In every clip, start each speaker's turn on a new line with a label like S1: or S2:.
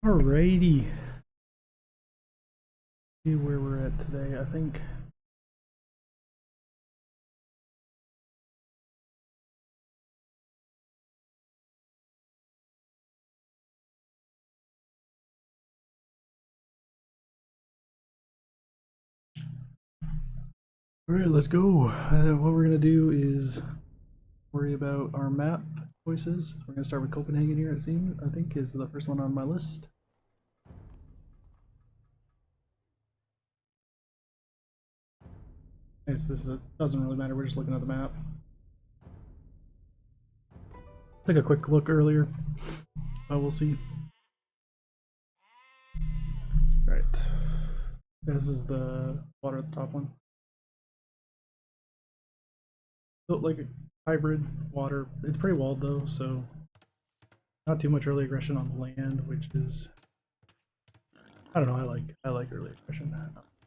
S1: Alrighty, see where we're at today. I think. Alright, let's go. What we're gonna do is worry about our map choices. We're gonna start with Copenhagen here. It seems. I think is the first one on my list. Okay, so doesn't really matter. We're just looking at the map. Took a quick look earlier. We'll see. Right. This is the water at the top one. So like a hybrid water. It's pretty walled though, so not too much early aggression on the land, which is I don't know. I like early aggression.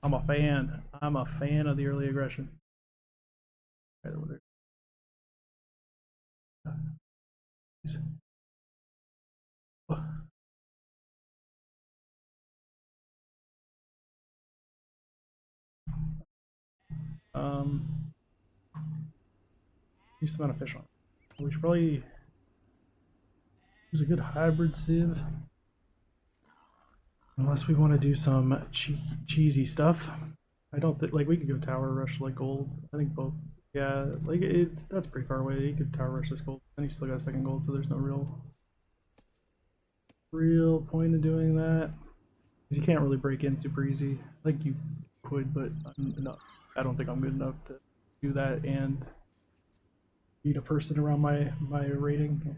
S1: I'm a fan. I'm a fan of the early aggression. Um, decent amount of fish on it. We should probably use a good hybrid sieve, unless we want to do some cheesy stuff. I don't think like we could go tower rush like gold. I think both. Yeah, like that's pretty far away. You could tower rush this gold, and he still got a second gold, so there's no real point in doing that. You can't really break in super easy. Like you could, but I'm not. I don't think I'm good enough to do that and beat a person around my rating.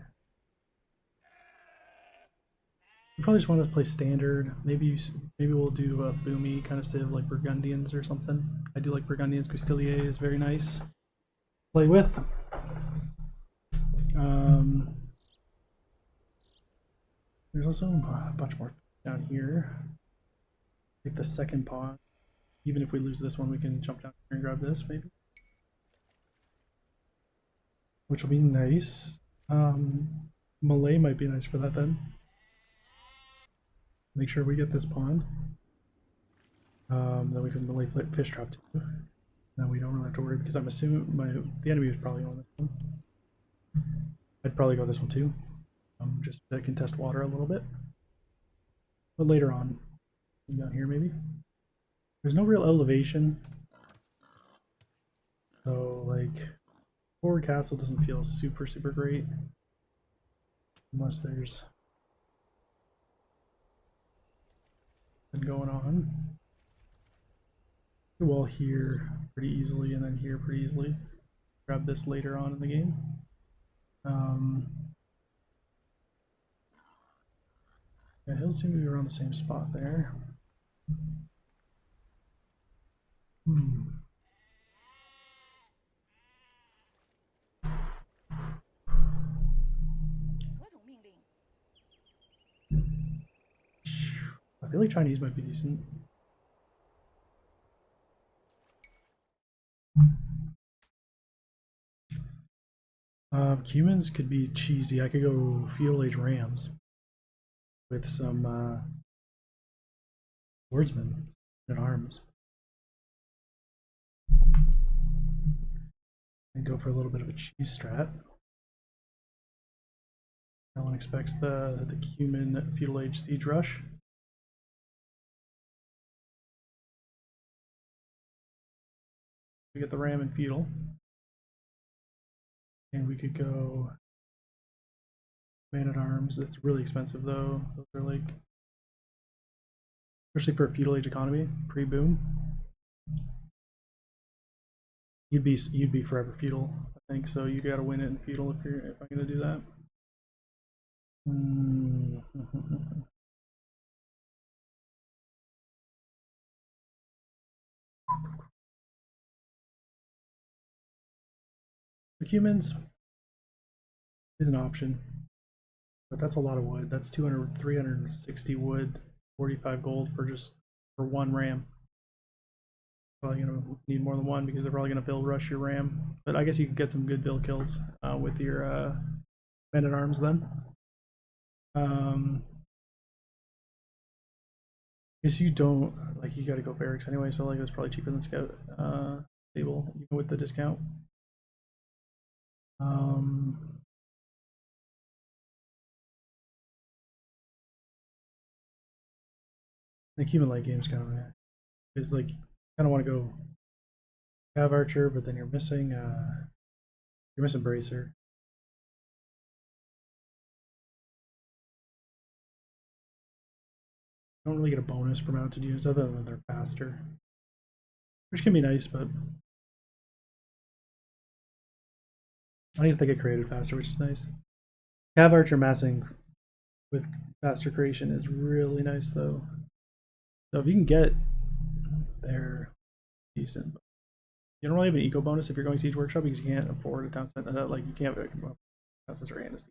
S1: You probably just want to play standard. Maybe we'll do a boomy kind of civ like Burgundians or something. I do like Burgundians. Custilier is very nice to play with. Um, there's also a bunch more down here. Like the second pawn. Even if we lose this one, we can jump down here and grab this maybe, which will be nice. Malay might be nice for that then. Make sure we get this pond. Then we can Malay fish trap too. Then we don't really have to worry because I'm assuming the enemy is probably on this one. I'd probably go this one too, just to contest water a little bit. But later on, down here maybe. There's no real elevation, so like forward castle doesn't feel super great unless there's something going on. Wall here pretty easily, and then here pretty easily. Grab this later on in the game. Yeah, hills seem to be around the same spot there. I feel like Chinese might be decent. Cumans could be cheesy. I could go feudal age rams with some swordsmen and arms. And go for a little bit of a cheese strat. No one expects the Cuman feudal age siege rush. We get the ram and feudal. And we could go man at arms. It's really expensive though. Those are like, especially for a feudal age economy, pre-boom. You'd be forever feudal, I think. So you got to win it in feudal if I'm gonna do that. The humans is an option, but that's a lot of wood. That's 200, 360 wood, 45 gold for one ram. Probably gonna need more than one because they're probably gonna build rush your ram. But I guess you can get some good build kills with your men at arms then. Guess you don't like you got to go barracks anyway, so like that's probably cheaper than scout stable even with the discount. Um, the human light game's kind of is like kind of want to go Cav Archer, but then you're missing Bracer. Don't really get a bonus for mounted units other than they're faster, which can be nice, but I guess they get created faster, which is nice. Cav Archer massing with faster creation is really nice though. So if you can get there, decent. You don't really have an eco bonus if you're going Siege Workshop because you can't afford a town center. Like you can't have a town center and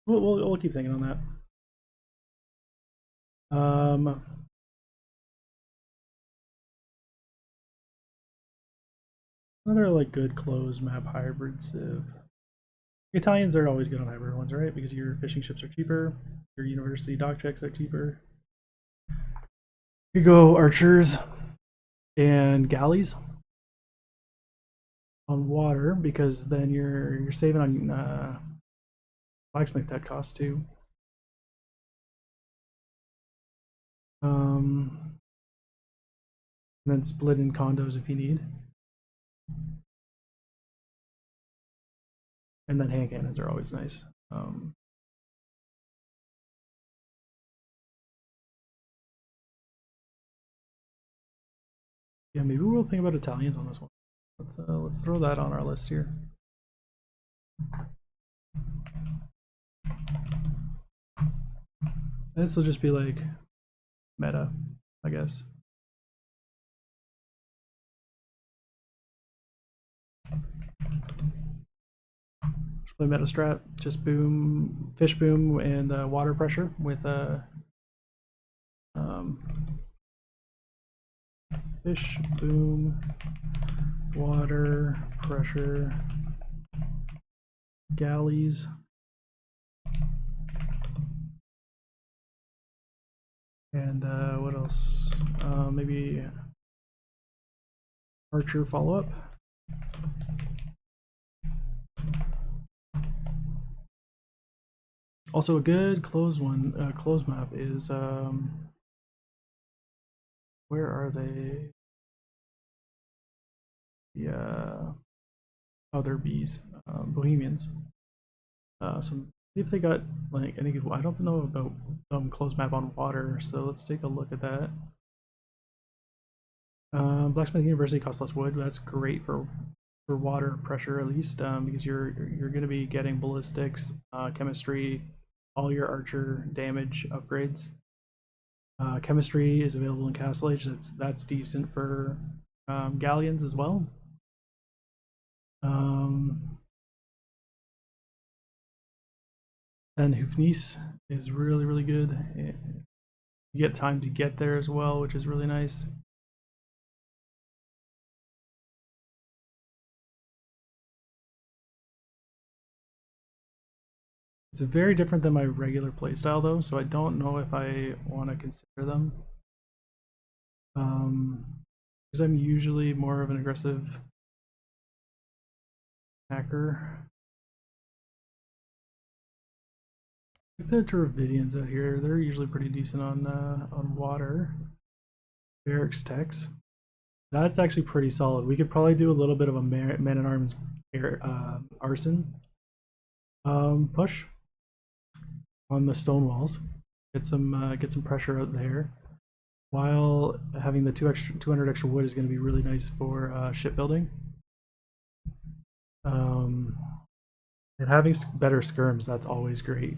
S1: we'll keep thinking on that. Another like good closed map hybrid civ. Italians are always good on hybrid ones, right? Because your fishing ships are cheaper, your university dock checks are cheaper. You go archers and galleys on water because then you're saving on blacksmith tech cost too. And then split in condos if you need. And then hand cannons are always nice. Yeah, maybe we'll think about Italians on this one. Let's throw that on our list here. This will just be like meta, I guess. Play meta strat, just boom, fish boom, and water pressure with fish boom, water pressure, galleys, and what else? Maybe archer follow up. Also, a good closed map is where are they? Yeah, other bees, Bohemians. Some see if they got like any good. I don't know about closed map on water, so let's take a look at that. Blacksmith University costs less wood. That's great for water pressure at least, because you're going to be getting ballistics, chemistry, all your archer damage upgrades. Chemistry is available in Castle Age. That's decent for galleons as well. And Hoofnice is really good. You get time to get there as well, which is really nice. It's very different than my regular playstyle though, so I don't know if I want to consider them. Because I'm usually more of an aggressive hacker. The Dravidians out here, they're usually pretty decent on water. Barracks techs. That's actually pretty solid. We could probably do a little bit of a man-at-arms arson push on the stone walls. Get some pressure out there, while having the 200 extra wood is going to be really nice for shipbuilding. And having better skirms, that's always great.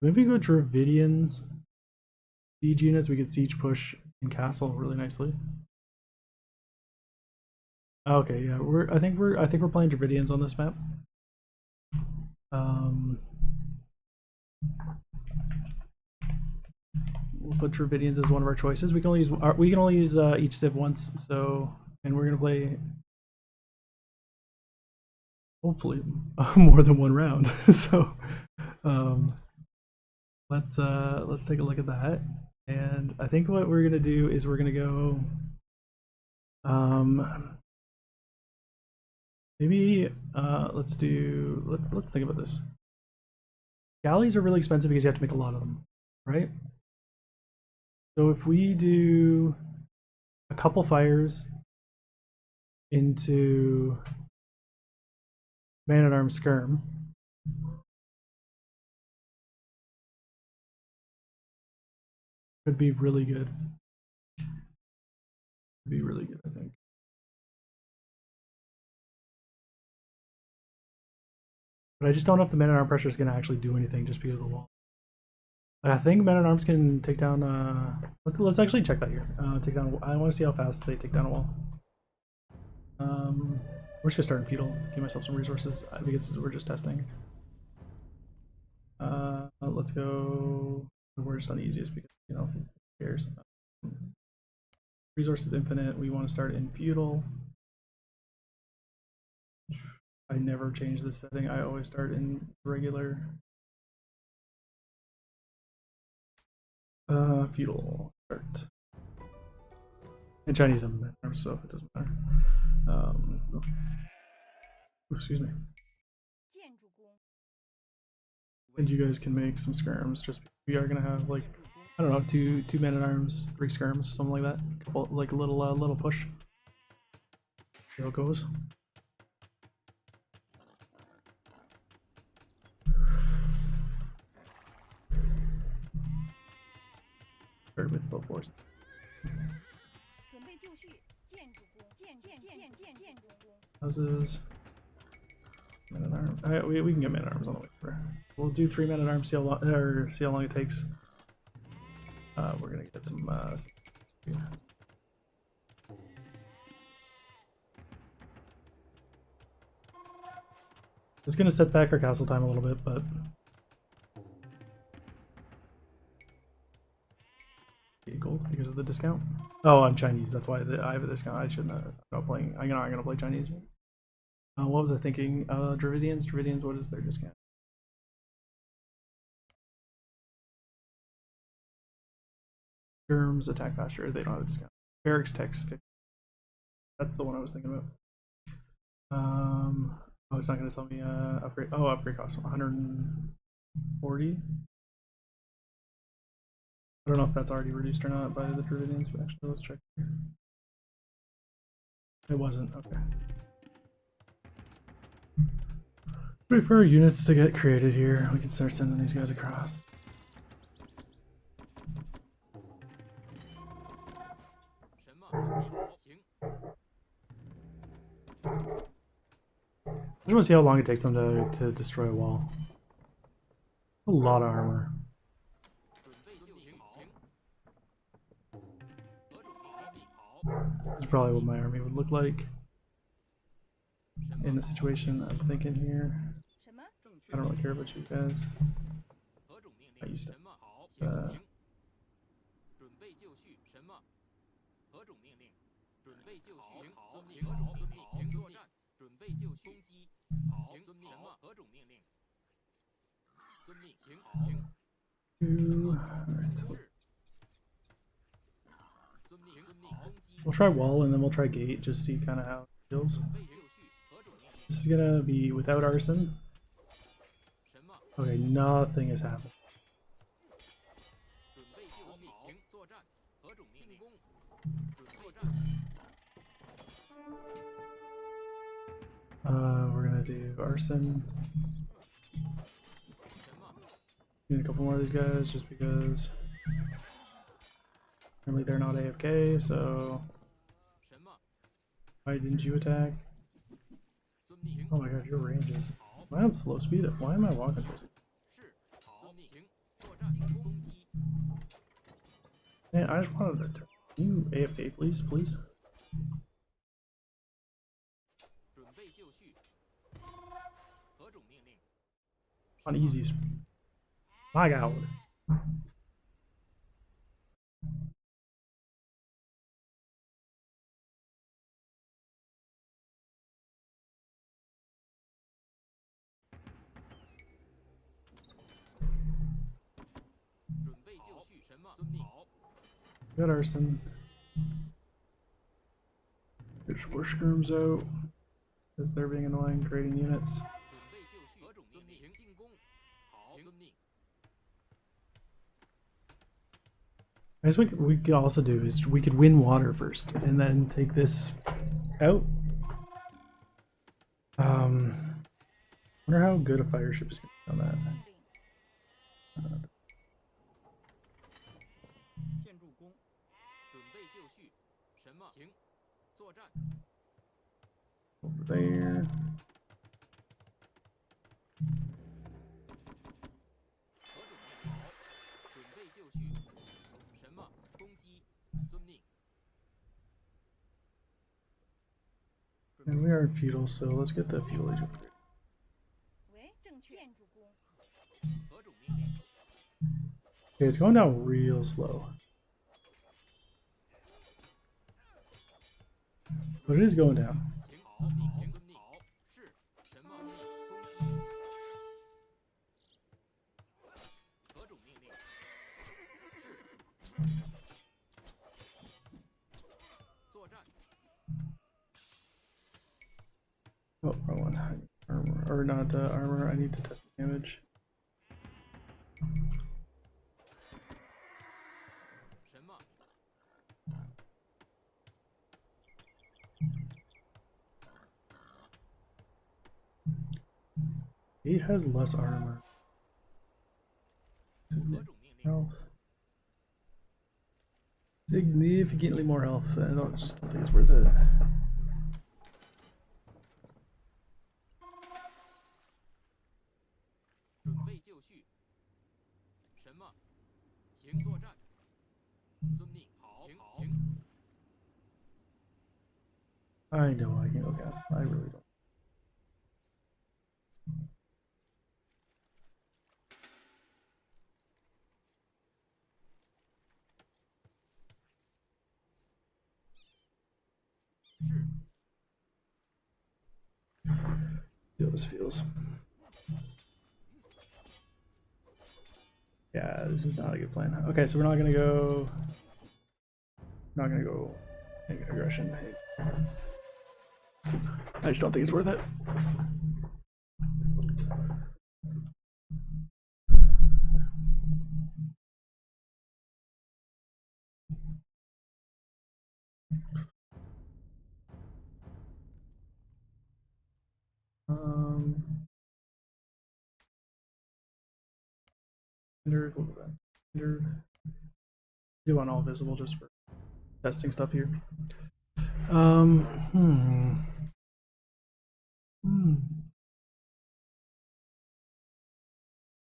S1: Maybe go Dravidians, siege units. We could siege push in castle really nicely. Okay, yeah, I think we're playing Dravidians on this map. We'll put Dravidians as one of our choices. We can only use each civ once, so and we're gonna play hopefully more than one round. So let's take a look at that. And I think what we're gonna do is we're gonna go maybe let's think about this. Galleys are really expensive because you have to make a lot of them, right? So if we do a couple fires into Man-at-Arms skirm, could be really good. Could be really good, I think. But I just don't know if the Man-at-Arms pressure is going to actually do anything just because of the wall. I think Man-at-Arms can take down. Let's actually check that here. Take down. I want to see how fast they take down a wall. We're just gonna start in feudal. Give myself some resources because we're just testing. Let's go. We're just on the easiest because who cares? Resources infinite. We want to start in feudal. I never change this setting. I always start in regular. Feudal start. And Chinese I'm so it doesn't matter. Excuse me. And you guys can make some skirms. Just we are gonna have like I don't know two Man-at-Arms, 3 skirms, something like that. Couple like a little push. See how it goes. Start with both force. Houses. Man-at-Arms. Alright, we can get Man-at-Arms on the way for. We'll do 3 Man-at-Arms. See how long it takes. We're gonna get some. Yeah. It's gonna set back our castle time a little bit, but. Gold because of the discount. Oh, I'm Chinese. That's why I have a discount. I shouldn't. I'm not playing. I'm gonna play Chinese. What was I thinking? Dravidians. Dravidians. What is their discount? Germs attack faster. They don't have a discount. Barracks text. That's the one I was thinking about. Oh, it's not gonna tell me upgrade. Oh, upgrade cost 140. I don't know if that's already reduced or not by the Dravidians, but actually let's check here. It wasn't. Okay. Wait for our units to get created here. We can start sending these guys across. I just want to see how long it takes them to destroy a wall. A lot of armor. This is probably what my army would look like in the situation I'm thinking here. I don't really care about you guys. I used to. We'll try wall and then we'll try gate, just see kind of how it feels. This is gonna be without arson. Okay, nothing has happened. We're gonna do arson. Need a couple more of these guys just because apparently they're not AFK, so why didn't you attack? Oh my god, your range is. Am I on slow speed? Why am I walking so slow? Man, I just wanted to turn. Can you AFK please, please? On easiest. My god. Got arson. There's four skirms out because they're being annoying creating units. I guess what we could also do is we could win water first and then take this out. Wonder how good a fire ship is going to be on that. Over there. And we are feudal, so let's get the feudal age upgrade. Okay, it's going down real slow. But it is going down. Oh, wrong one. Armor, or not armor, I need to test the damage. He has less armor. Health. Significantly more health. I just don't think it's worth it. I know I can go gas. I really don't. See how this feels. Yeah, this is not a good plan. Okay, so we're not gonna go. Not gonna go aggression. I just don't think it's worth it. Do want all visible just for testing stuff here.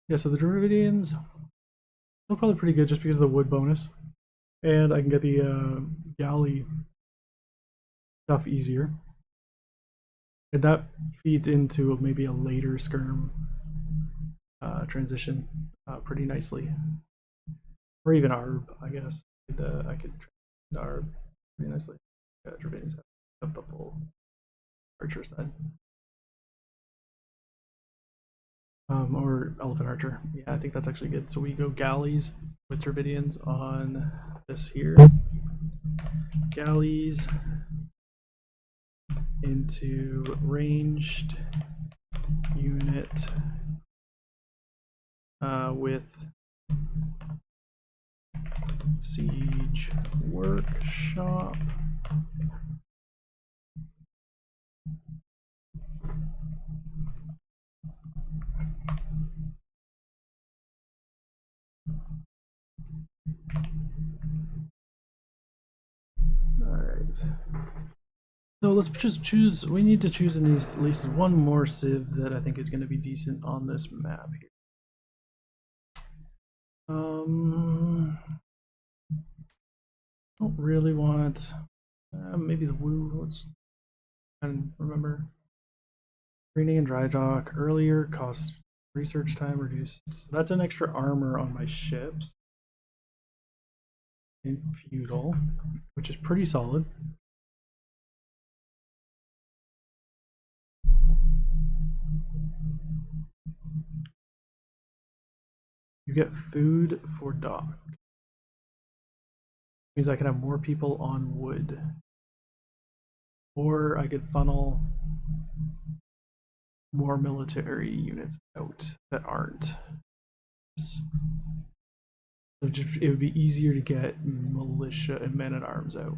S1: Yeah, so the Dravidians are probably pretty good just because of the wood bonus. And I can get the galley stuff easier. And that feeds into maybe a later skirm transition pretty nicely. Or even Arb, I guess. I could Arb pretty nicely. Yeah, Dravidians have the full archer side. Or Elephant Archer. Yeah, I think that's actually good. So we go galleys with Dravidians on this here. Galleys into ranged unit with siege workshop. Alright. So let's just choose, we need to choose at least one more civ that I think is going to be decent on this map here. Don't really want, maybe the Woo, let's remember. Screening and dry dock, earlier cost research time reduced. So that's an extra armor on my ships. In feudal, which is pretty solid. You get food for dock. Means I can have more people on wood. Or I could funnel more military units out that aren't. So it would be easier to get militia and men at arms out,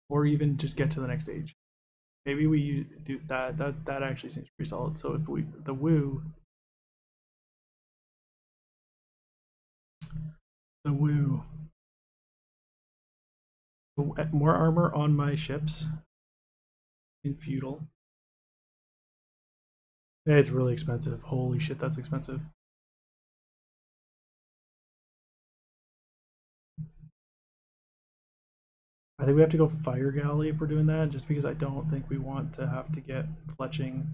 S1: or even just get to the next stage. Maybe we do that. That actually seems pretty solid. So if we the woo, the woo, more armor on my ships in feudal. It's really expensive. Holy shit, that's expensive. I think we have to go fire galley if we're doing that, just because I don't think we want to have to get fletching.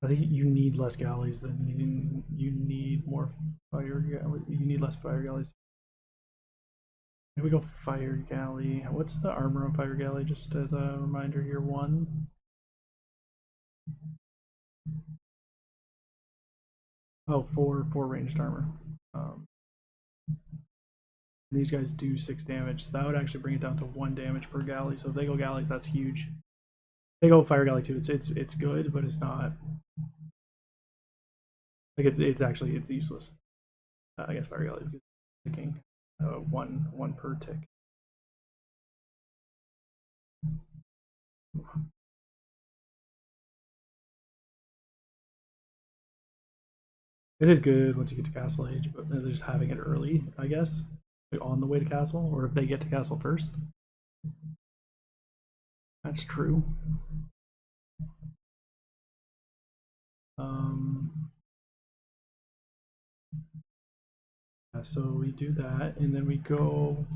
S1: I think you need less galleys than you need more fire galley. You need less fire galleys. Maybe we go fire galley. What's the armor on fire galley? Just as a reminder here, 1. Oh, 4 ranged armor. These guys do 6 damage, so that would actually bring it down to 1 damage per galley. So if they go galleys, that's huge. If they go fire galley too. It's good, but it's not like it's useless. I guess fire galley because it's ticking 1 per tick. It is good once you get to castle age, but they're just having it early, I guess, on the way to castle, or if they get to castle first. That's true. Yeah, so we do that, and then we go.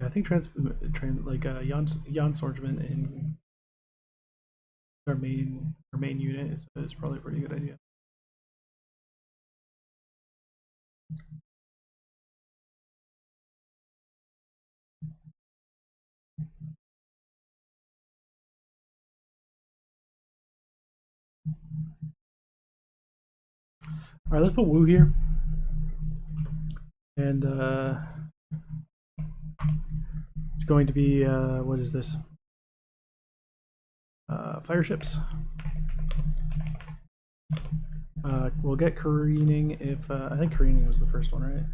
S1: Yeah, I think like Jan Swordsman in our main unit is probably a pretty good idea. All right, let's put Wu here, and it's going to be what is this? Fire ships. We'll get careening if I think careening was the first one, right?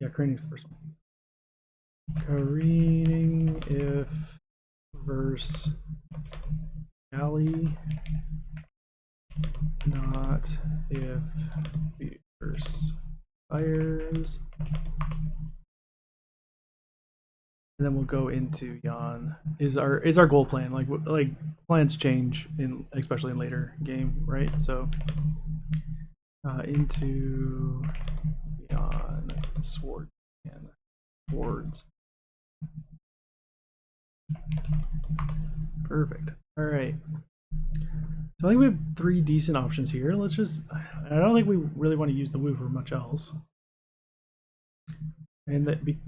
S1: Yeah, careening's the first one. Careening if verse galley, not if verse fires. And then we'll go into Jan. Is our goal plan like plans change in especially in later game, right? So into Jan sword and swords. Perfect. All right. So I think we have 3 decent options here. Let's just. I don't think we really want to use the Woo for much else. And that be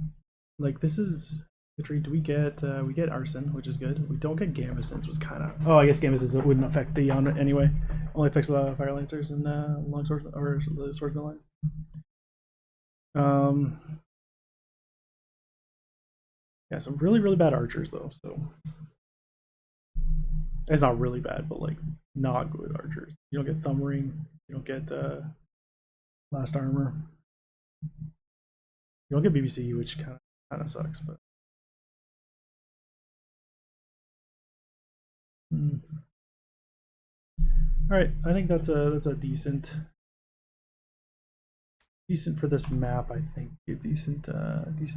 S1: like this is. Do we get arson, which is good. We don't get Gambesons, was kind of. Oh, I guess Gambesons wouldn't affect the Jan anyway. Only affects the fire lancers and long swords or the swordsman line. Yeah, some really bad archers though. So it's not really bad, but like not good archers. You don't get thumb ring. You don't get last armor. You don't get BBC, which kind of sucks, but. All right, I think that's a decent for this map. I think decent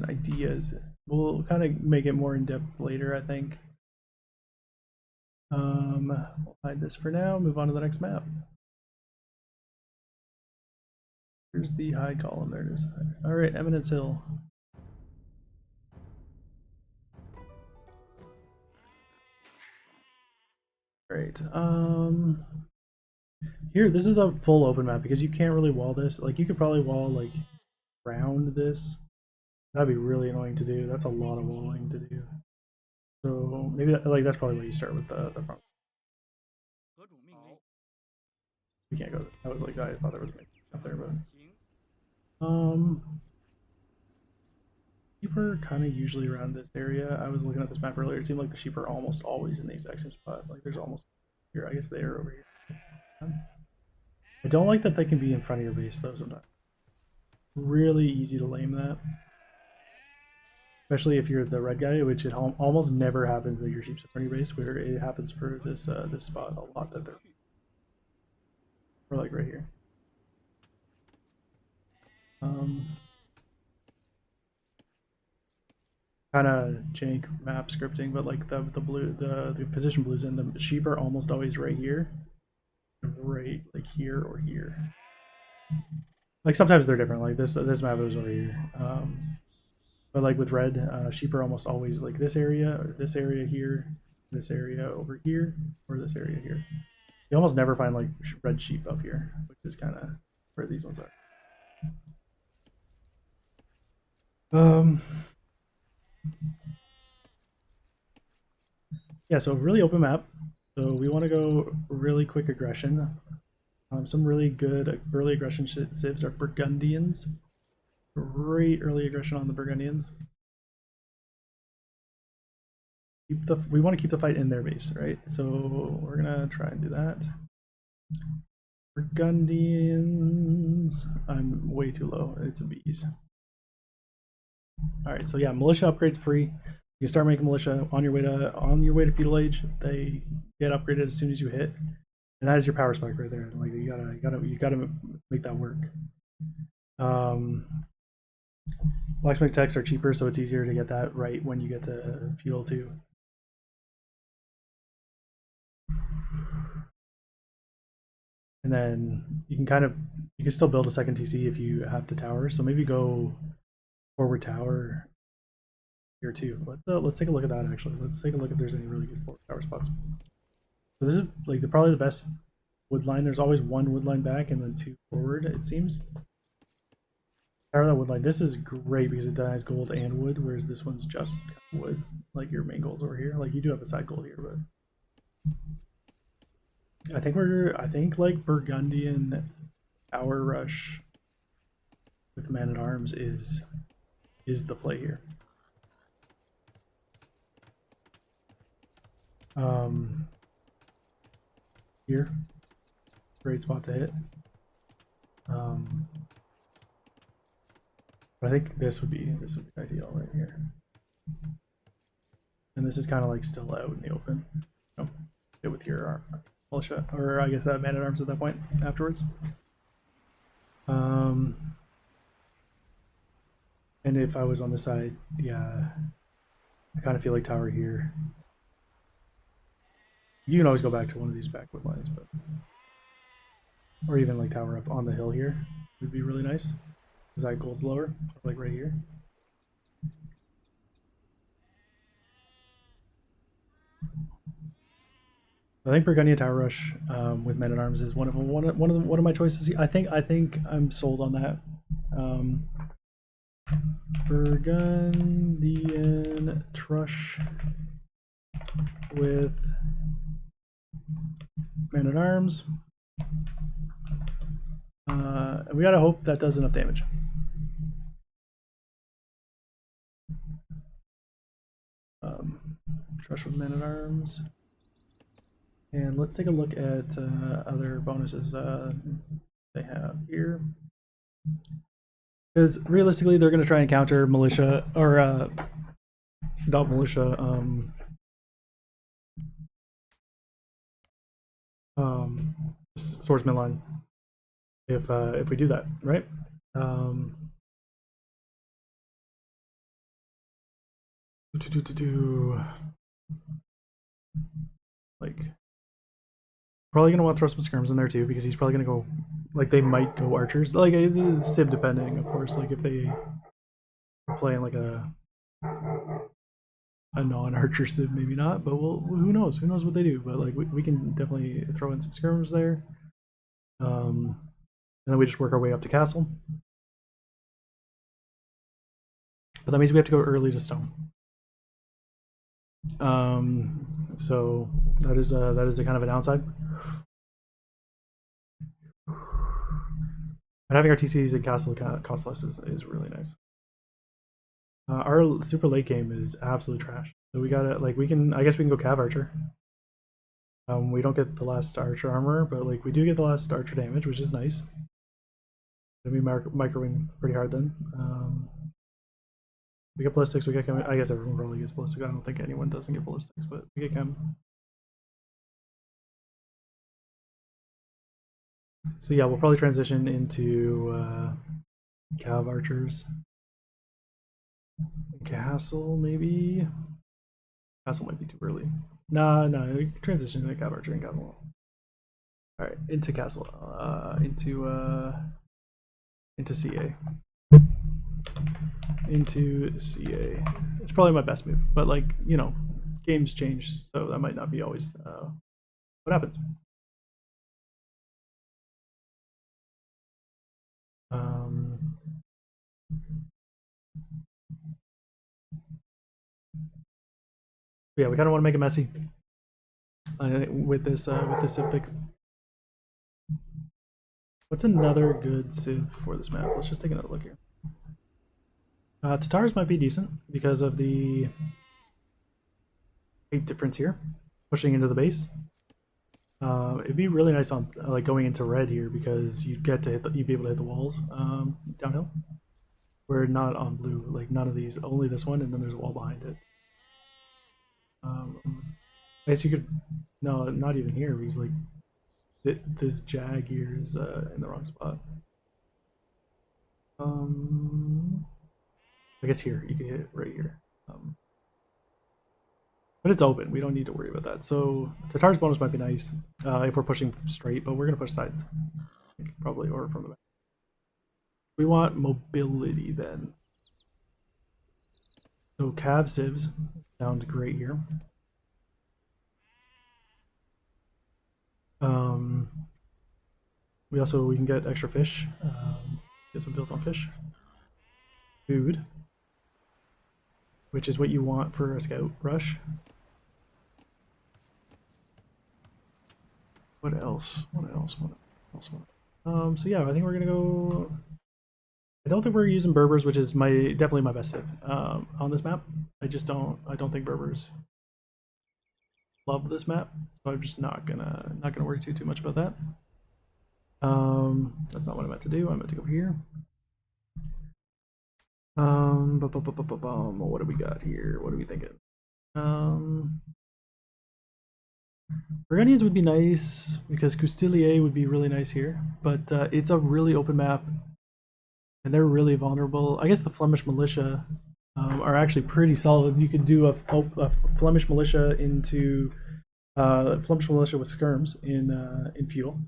S1: ideas. We'll kind of make it more in depth later, I think. We'll hide this for now. Move on to the next map. Here's the high column. There it is. All right, Eminence Hill. Great. Here, this is a full open map because you can't really wall this. Like, you could probably wall, like, around this. That'd be really annoying to do. That's a lot of walling to do. So, maybe, like, that's probably why you start with the front. We can't go. I was like, I thought there was up there, but sheep are kind of usually around this area. I was looking at this map earlier. It seemed like the sheep are almost always in the exact same spot. Like there's almost here. I guess they are over here. I don't like that they can be in front of your base though. Sometimes really easy to lame that, especially if you're the red guy, which it almost never happens that your sheep's in front of your base. Where it happens for this this spot a lot that they're. Or like right here. Kind of jank map scripting, but like the position blues in the sheep are almost always right here, right like here or here. Like sometimes they're different. Like this map is over here, but like with red, sheep are almost always like this area or this area here, this area over here, or this area here. You almost never find like red sheep up here, which is kind of where these ones are. Yeah, so really open map. So we want to go really quick aggression. Some really good early aggression civs are Burgundians. Great early aggression on the Burgundians. We want to keep the fight in their base, right? So we're gonna try and do that. Burgundians. I'm way too low. It's a bees. All right, so yeah, militia upgrades free. You can start making militia on your way to feudal age. They get upgraded as soon as you hit, and that is your power spike right there. Like you gotta make that work. Blacksmith techs are cheaper, so it's easier to get that right when you get to feudal too. And then you can still build a second TC if you have to tower. So maybe go forward tower here too. Let's take a look at that actually. Let's take a look if there's any really good forward tower spots. So this is like probably the best wood line. There's always one wood line back and then two forward, it seems. Tower that wood line. This is great because it denies gold and wood, whereas this one's just wood. Like your main goals over here. Like you do have a side goal here, but I think like Burgundian Tower Rush with Man at Arms is the play here. Here, great spot to hit. But I think this would be ideal right here. And this is kind of like still out in the open. Oh, get with your militia, or I guess Man at Arms at that point afterwards. And if I was on the side, yeah, I kind of feel like tower here. You can always go back to one of these backwood lines, but or even like tower up on the hill here would be really nice. Because that gold's lower, like right here. I think Burgundian Tower Rush with Men at Arms is one of my choices. I think I'm sold on that. Burgundian Trush with Man at Arms. We gotta hope that does enough damage. Trush with Man at Arms. And let's take a look at other bonuses they have here. Because realistically, they're going to try and counter militia, or not militia, swordsman line. If we do that, right? Like probably gonna want to throw some skirms in there too because he's probably gonna go like they might go archers. Like it's civ depending, of course. Like if they are playing like a a non-archer civ, maybe not, but we'll, who knows? Who knows what they do? But like we can definitely throw in some skirms there, and then we just work our way up to castle. But that means we have to go early to stone. So that is the kind of a downside. But having our TCs and castle cost less is really nice. Our super late game is absolute trash. So we gotta like I guess we can go Cav Archer. We don't get the last Archer armor, but like we do get the last Archer damage, which is nice. Then we microwing pretty hard then. We get ballistics. We get chem. I guess everyone probably gets ballistics. I don't think anyone doesn't get ballistics, but we get chem. So yeah, we'll probably transition into Cav Archers. Castle maybe. Castle might be too early. Nah, no, transition to Cav Archer and Castle. All right, into Castle. Into CA. Into CA. It's probably my best move, but like you know, games change, so that might not be always what happens. Yeah, we kind of want to make it messy with this civ pick. What's another good civ for this map? Let's just take another look here. Tatars might be decent because of the height difference here, pushing into the base. It'd be really nice on like going into red here because you'd get to you'd be able to hit the walls downhill. We're not on blue, like none of these, only this one, and then there's a wall behind it. I guess you could, no, not even here because like this jag here is in the wrong spot. I guess here you can hit it right here. But it's open. We don't need to worry about that. So Tatar's bonus might be nice if we're pushing straight, but we're gonna push sides, probably, or from the back. We want mobility then. So Cav civs sound great here. We can get extra fish. Get some builds on fish. Food, which is what you want for a scout rush. What else? So yeah, I think we're gonna go. I don't think we're using Berbers, which is definitely my best civ on this map. I don't think Berbers love this map, so I'm just not gonna worry too much about that. That's not what I meant to do. I meant to go here. What do we got here? What are we thinking? Burgundians would be nice because Coustilier would be really nice here, but it's a really open map and they're really vulnerable. I guess the Flemish militia are actually pretty solid. You could do a Flemish militia into Flemish militia with skirms in fuel.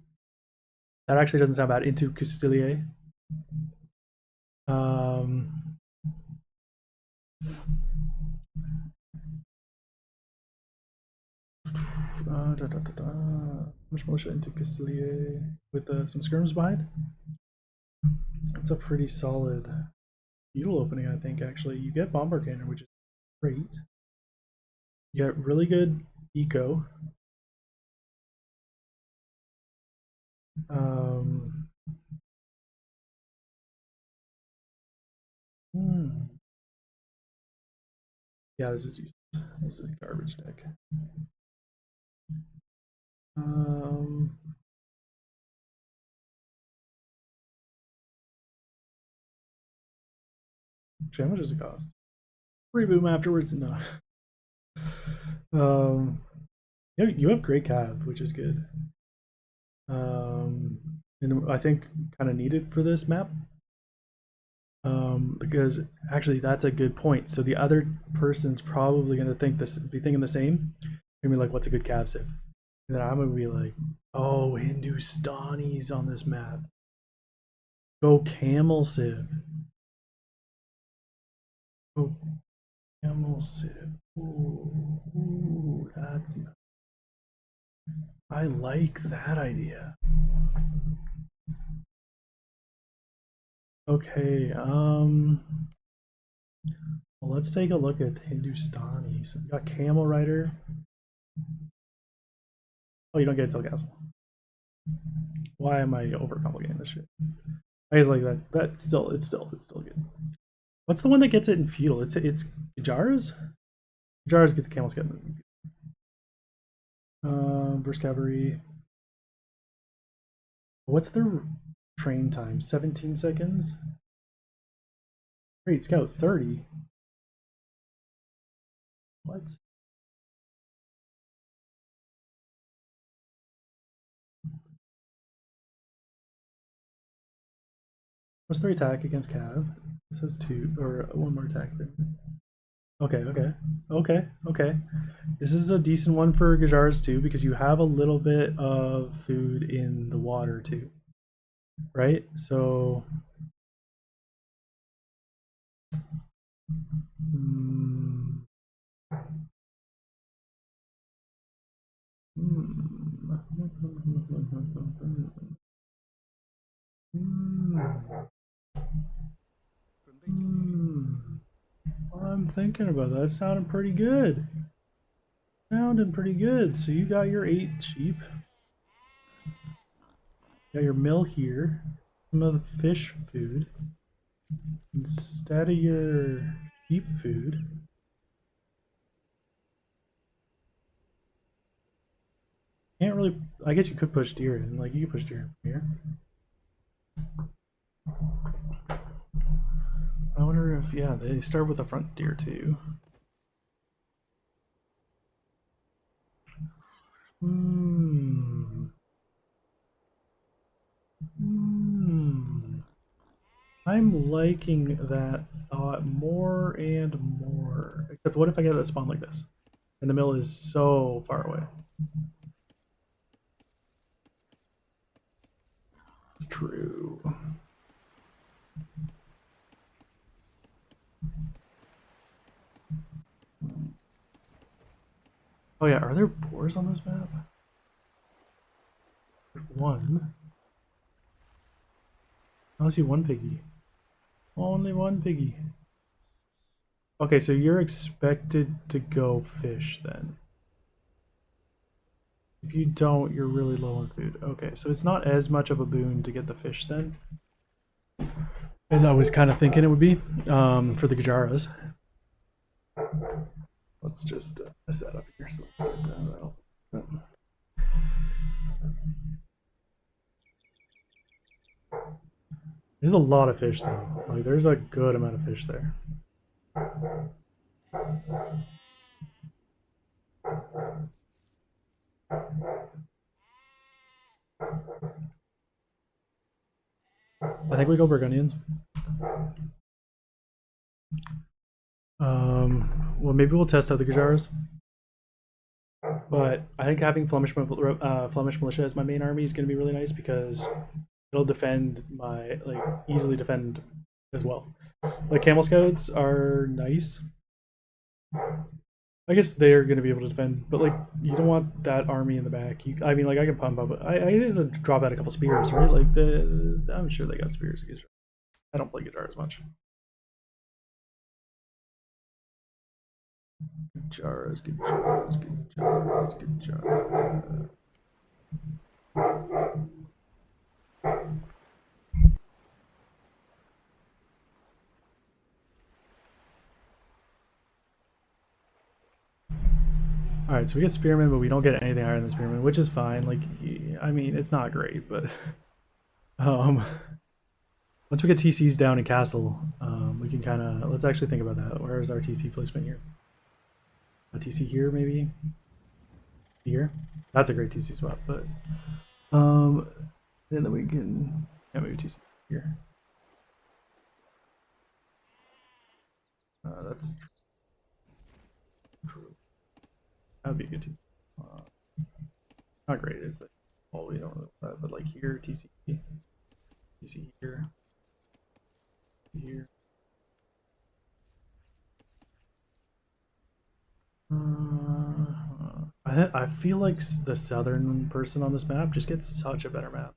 S1: That actually doesn't sound bad. Into Coustilier. Flemish militia into Coustilier with some skirms behind. That's a pretty solid needle opening, I think. Actually, you get bomber cannon, which is great. You get really good eco. Yeah, this is useless. This is a garbage deck. Actually, how much does it cost? Reboom afterwards? No. You have great cav, which is good. And I think kind of needed for this map. Because actually that's a good point. So the other person's probably gonna be thinking the same. Gonna be like, what's a good cav civ? And then I'm gonna be like, oh, Hindustanis on this map. Go camel civ. Camel sit. Ooh, that's. I like that idea. Okay, well, let's take a look at Hindustani. So we got Camel Rider. Oh, you don't get it till castle. Why am I overcomplicating this shit? I just like that. It's still good. What's the one that gets it in feudal? It's Jars. Jars get the camels get it. Versus cavalry. What's their train time? 17 seconds. Great scout 30. What? What's their attack against Cav? It says 2 or one more attack there. Okay. This is a decent one for Gajars too because you have a little bit of food in the water too, right? So, mm, I'm thinking about that. It sounded pretty good. Sounding pretty good. So you got your 8 sheep. Got your mill here. Some of the fish food. Instead of your sheep food. Can't really. I guess you could push deer in. Like, you could push deer in here. I wonder if, yeah, they start with the front deer too. Hmm. I'm liking that thought more and more. Except what if I get a spawn like this? And the mill is so far away. It's true. Oh yeah, are there boars on this map? There's one. I only see one piggy. Only one piggy. Okay, so you're expected to go fish then. If you don't, you're really low on food. Okay, so it's not as much of a boon to get the fish then, as I was kind of thinking it would be for the Gajaras. Let's just set up here. So let's get that out. There's a lot of fish though. Like there's a good amount of fish there. I think we go Burgundians. Well, maybe we'll test out the Gajaras. But I think having Flemish militia as my main army is going to be really nice because it'll defend my easily defend as well. Like camel scouts are nice. I guess they're going to be able to defend, but like you don't want that army in the back. I mean, like I can pump up. I need to drop out a couple spears, right? Like I'm sure they got spears. I don't play guitar as much. Guitars. All right, so we get spearmen, but we don't get anything higher than spearmen, which is fine. Like, I mean, it's not great, but um, once we get TCs down in castle, we can kind of let's actually think about that. Where is our TC placement here? A TC here, maybe here. That's a great TC spot, but and then we can maybe TC here. That's true. That'd be good too. Not great, is like well we don't know, but like here TC here. Here. I feel like the southern person on this map just gets such a better map.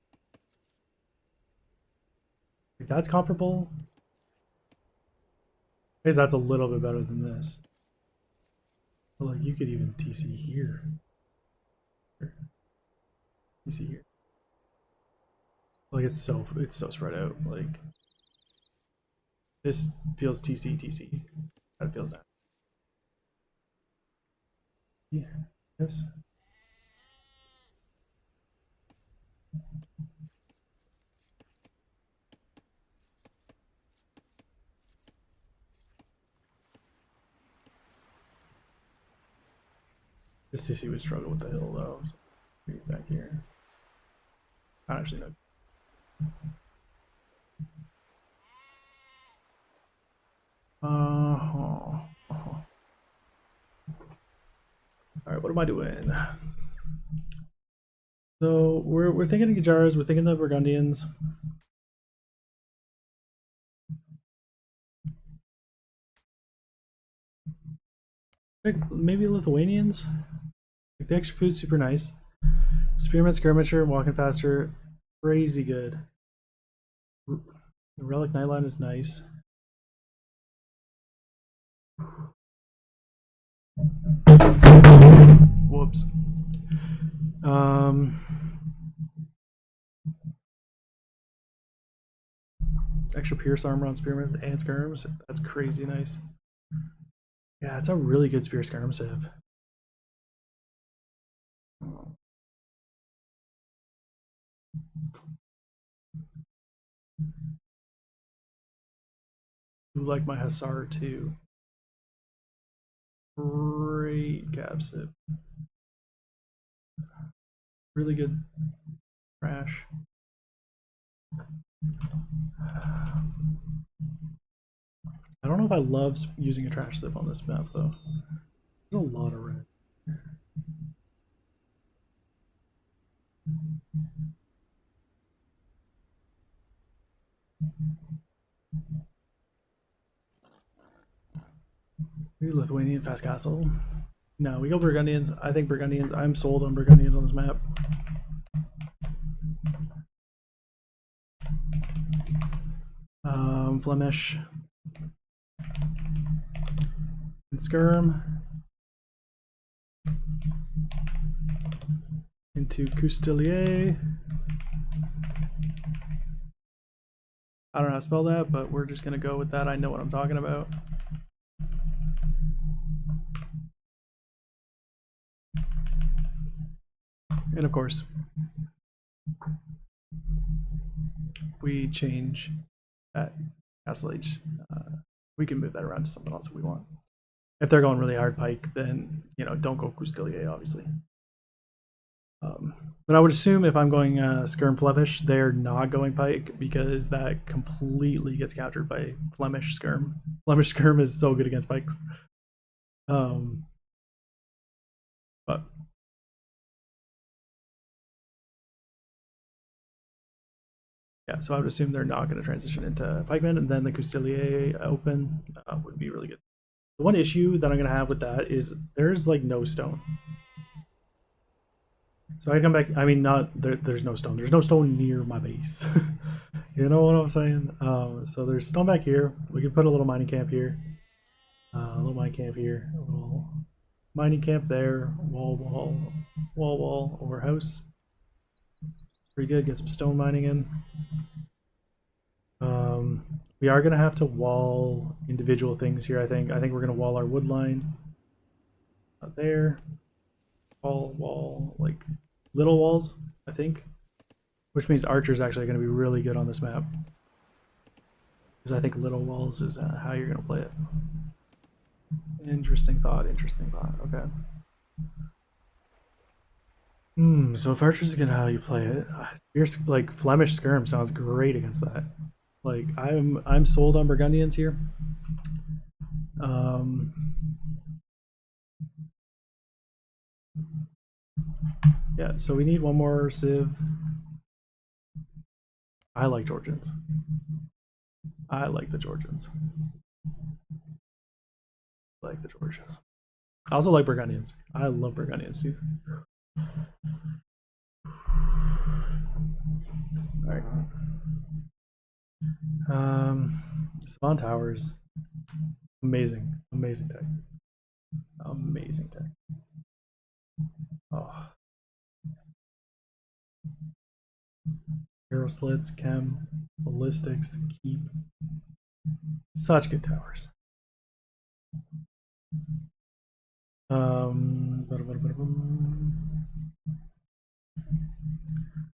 S1: Like, that's comparable. I guess that's a little bit better than this. But like you could even TC here. TC here. Like it's so spread out. Like this feels TC. That feels that. Yeah. Yes. This TC would struggle with the hill though. So maybe back here. Actually no. Alright, what am I doing? So we're thinking of Gujaras, we're thinking of Burgundians. Like maybe Lithuanians? Like the extra food's super nice. Spearman skirmisher, walking faster, crazy good. The relic nightline is nice. Whoops. Extra pierce armor on spearmen and skirms. That's crazy nice. Yeah, it's a really good spear skirm civ. You like my Hussar too. Great cap civ. Really good trash. I don't know if I love using a trash civ on this map though. There's a lot of red. Maybe Lithuanian fast castle. No, we go Burgundians. I think Burgundians. I'm sold on Burgundians on this map. Flemish and Skirm into Coustelier. I don't know how to spell that, but we're just gonna go with that. I know what I'm talking about. And of course, we change that castle age. We can move that around to something else if we want. If they're going really hard pike, then don't go Coustelier, obviously. But I would assume if I'm going Skirm Flemish, they're not going pike because that completely gets captured by Flemish Skirm. Flemish Skirm is so good against pikes. But yeah, so I would assume they're not going to transition into pikemen, and then the Coustelier open would be really good. The one issue that I'm going to have with that is there's like no stone. So I come back. I mean, not there's no stone. There's no stone near my base. You know what I'm saying? So there's stone back here. We could put a little mining camp here. A little mining camp here. A little mining camp there. Wall over house. Pretty good. Get some stone mining in. We are gonna have to wall individual things here. I think we're gonna wall our wood line. There. Wall like little walls. I think, which means archer's actually going to be really good on this map because I think little walls is how you're going to play it. Interesting thought. Okay. So if archer's again how you play it, here's like Flemish skirm sounds great against that. Like I'm sold on Burgundians here. Yeah, so we need one more civ. I like Georgians. I like the Georgians. I like the Georgians. I also like Burgundians. I love Burgundians too. All right. Spawn Towers. Amazing. Amazing tech. Amazing tech. Oh. Arrow slits, chem, ballistics, keep. Such good towers.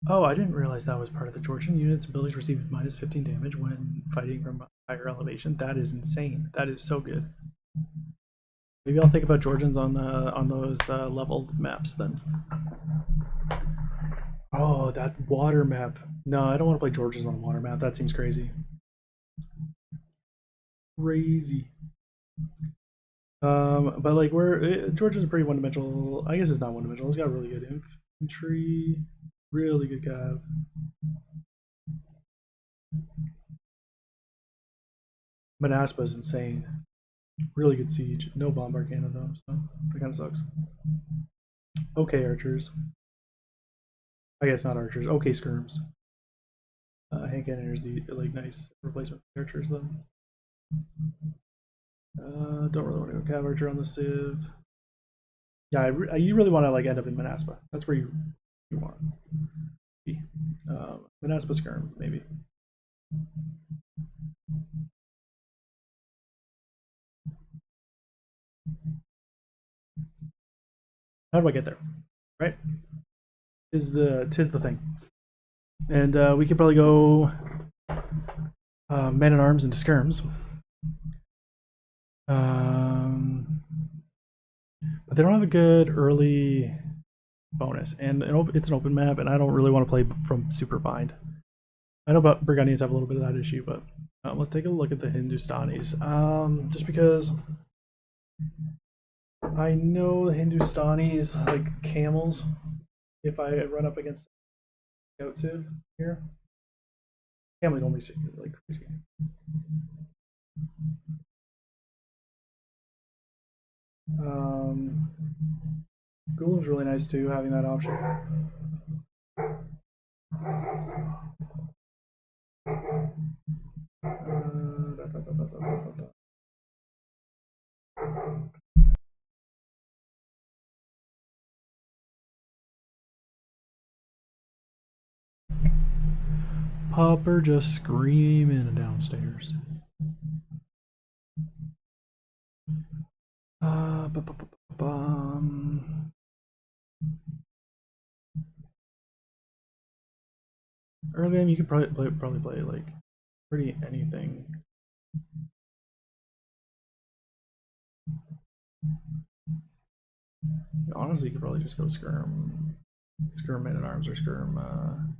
S1: Oh, I didn't realize that was part of the Georgian unit's abilities receive minus 15 damage when fighting from a higher elevation. That is insane. That is so good. Maybe I'll think about Georgians on those leveled maps then. Oh, that water map. No, I don't want to play Georgians on a water map. That seems crazy. Crazy. But like Georgia's pretty one-dimensional. I guess it's not one-dimensional. It's got really good infantry, really good cav. Manaspa is insane. Really good siege. No bombard cannon though, so that kind of sucks. Okay, archers. I guess not archers. Okay, skirms. Hand cannoners, like nice replacement for archers though. Don't really want to go cav archer on the civ. Yeah, you really want to like end up in Manaspa. That's where you want to be. Manaspa skirm maybe. How do I get there? Right? Tis the thing. And we could probably go men at arms into skirms. But they don't have a good early bonus, and it's an open map, and I don't really want to play from super bind. I know about Burgundians have a little bit of that issue, but let's take a look at the Hindustanis. Just because I know the Hindustanis like camels. If I run up against Scout Civ here, camels only see like crazy. Gulam's really nice too, having that option. Popper just screaming downstairs. Early game, you could probably play like pretty anything. Honestly, you could probably just go skirm men at arms or skirm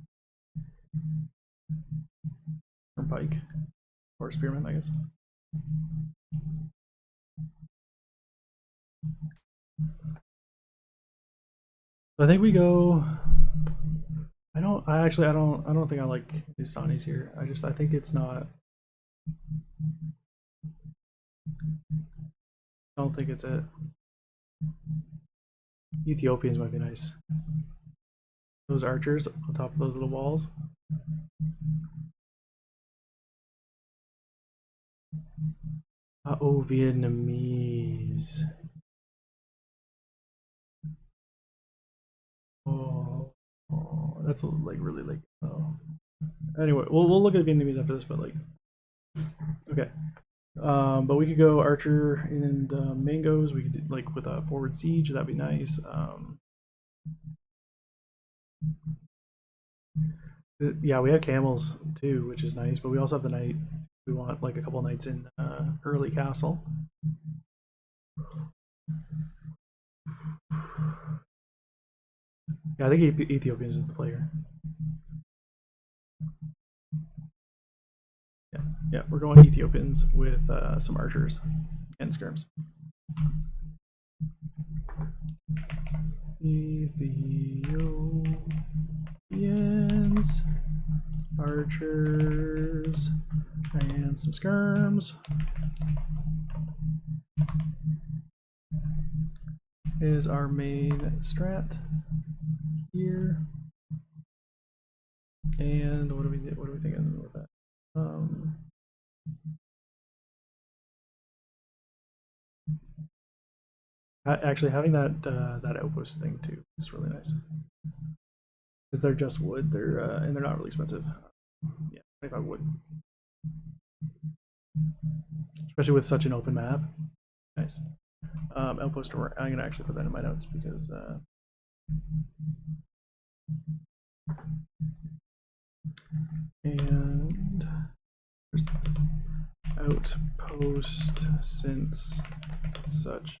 S1: pike or spearman, I guess. So I think we go. I don't think I like Histanis here. I think it's not. I don't think it's it. Ethiopians might be nice. Those archers on top of those little walls. Oh, Vietnamese. Oh, that's like really like. Oh. Anyway, we'll look at Vietnamese after this, but like, okay. But we could go archer and mangoes. We could do, like with a forward siege. That'd be nice. Yeah, we have camels too, which is nice. But we also have the knight. We want like a couple knights in early castle. Yeah, I think Ethiopians is the player. Yeah, we're going Ethiopians with some archers and skirms. Ethiopians, archers, and some skirms. is our main strat here. And what are we thinking with that? Actually, having that outpost thing too is really nice because they're just wood. And they're not really expensive. Yeah, 25 wood, especially with such an open map. Nice. Outpost. I'm gonna actually put that in my notes because. And outpost since such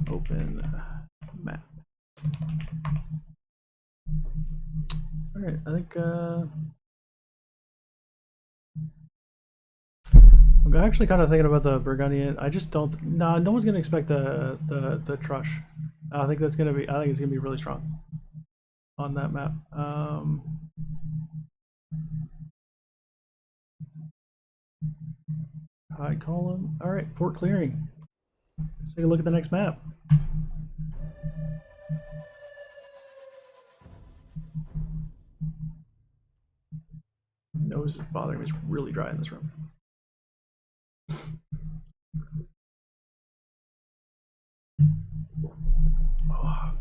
S1: open map. All right, I think I'm actually kind of thinking about the Burgundian. I just don't. No, no one's gonna expect the Trush. I think it's gonna be really strong on that map. High column. All right, fort clearing. Let's take a look at the next map. Nose is bothering me. It's really dry in this room. Oh.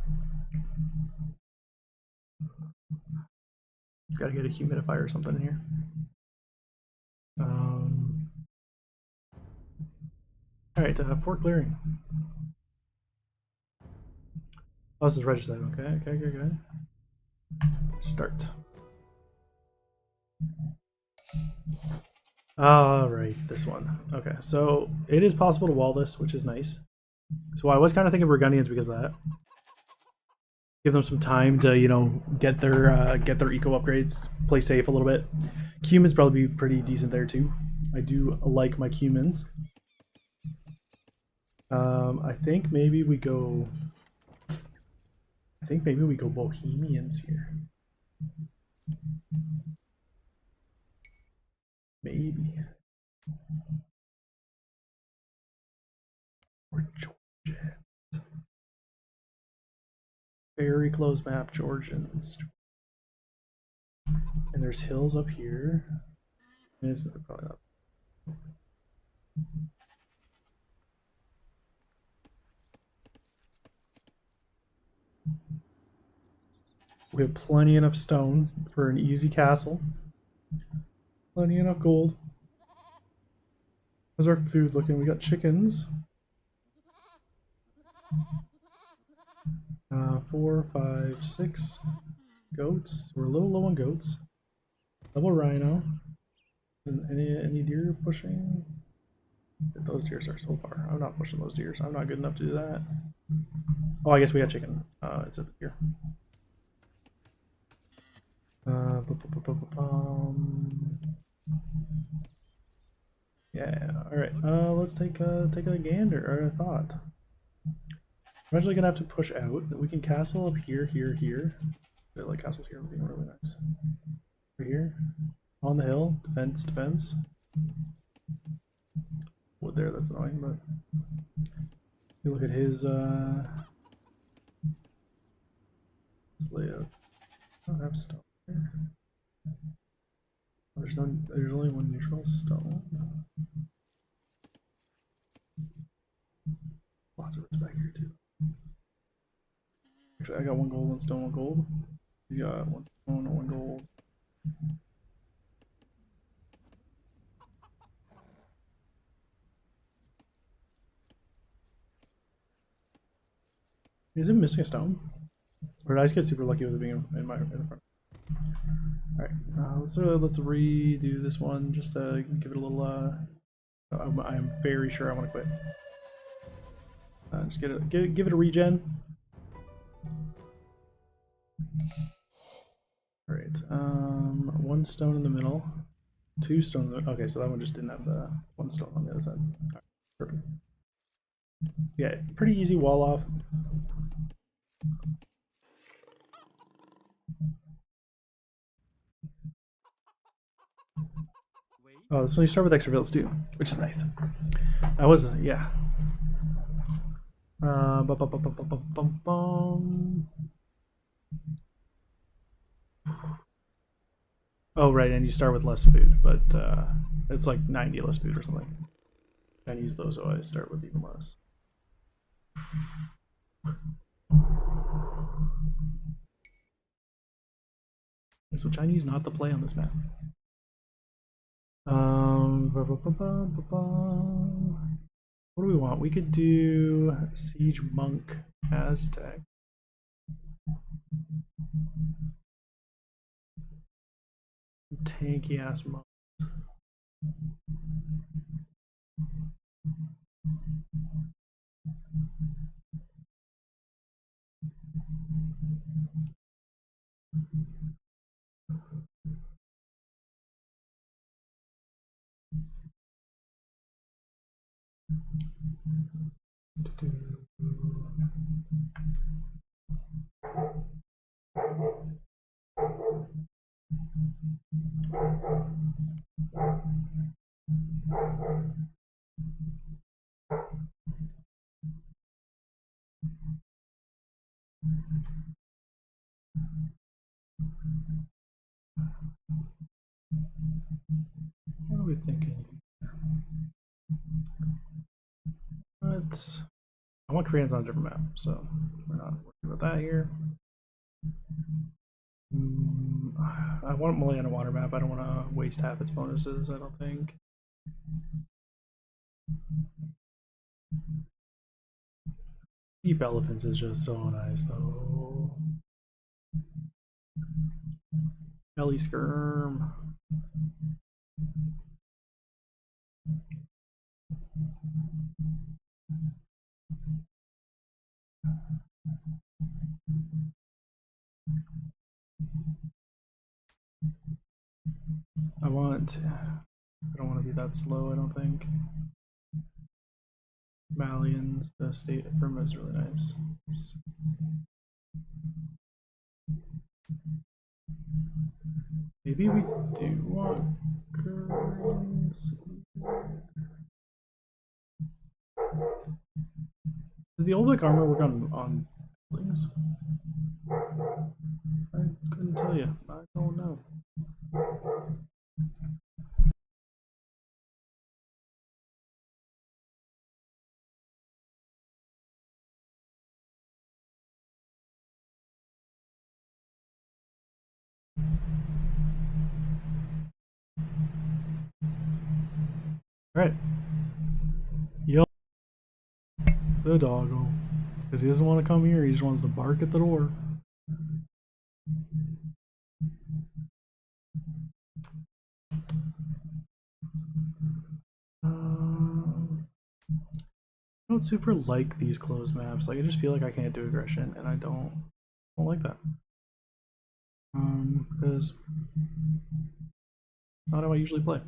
S1: Gotta get a humidifier or something in here. All right, fort clearing. Oh, this is registered. Okay. Start. All right, this one. Okay, so it is possible to wall this, which is nice. So I was kind of thinking Burgundians because of that. Give them some time to, get their eco upgrades, play safe a little bit. Cumans probably be pretty decent there too. I do like my Cumans. I think maybe we go. Bohemians here. Maybe. Or Georgians. Very close map, Georgians. And there's hills up here. And it's probably not. We have plenty enough stone for an easy castle. Plenty enough gold. How's our food looking? We got chickens. 4, 5, 6 goats. We're a little low on goats. Double rhino. Any deer pushing? Those deers are so far. I'm not pushing those deers. I'm not good enough to do that. Oh, I guess we got chicken. It's up here. Yeah. All right. Let's take a gander or a thought. I'm actually gonna have to push out. We can castle up here. I like castles here being really nice. Over here, on the hill, defense. Wood there, that's annoying, but you look at his layout. I don't have stone here. There's only one neutral stone. Lots of it's back here too. Actually, I got 1 gold, 1 stone, 1 gold. You got 1 stone and 1 gold. Is it missing a stone? Or did I just get super lucky with it being in the front? Alright, let's redo this one just to give it a little. I am very sure I want to quit. Just give it a regen. Alright, 1 stone in the middle, 2 stone. Okay, so that one just didn't have the 1 stone on the other side. Right, perfect. Yeah, pretty easy wall off. Oh, so you start with extra villas too, which is nice. I was, yeah. Bum. Oh, right, and you start with less food, but it's like 90 less food or something. Chinese, those, so I start with even less. So Chinese not the play on this map. What do we want? We could do Siege Monk Aztec. Tanky ass monk. What are we thinking? Let's. I want Koreans on a different map, so we're not worried about that here. I want Malay on a water map. I don't want to waste half its bonuses, I don't think. Deep Elephants is just so nice, though. Belly Skirm. I don't want to be that slow, I don't think. Malians, the state of Burma is really nice. Maybe we do want Koreans. Does the Olbic armor work on buildings? I couldn't tell you. I don't know. Alright. Yell the doggo. Because he doesn't want to come here, he just wants to bark at the door. I don't super like these closed maps. Like I just feel like I can't do aggression, and I don't like that. Because it's not how I usually play.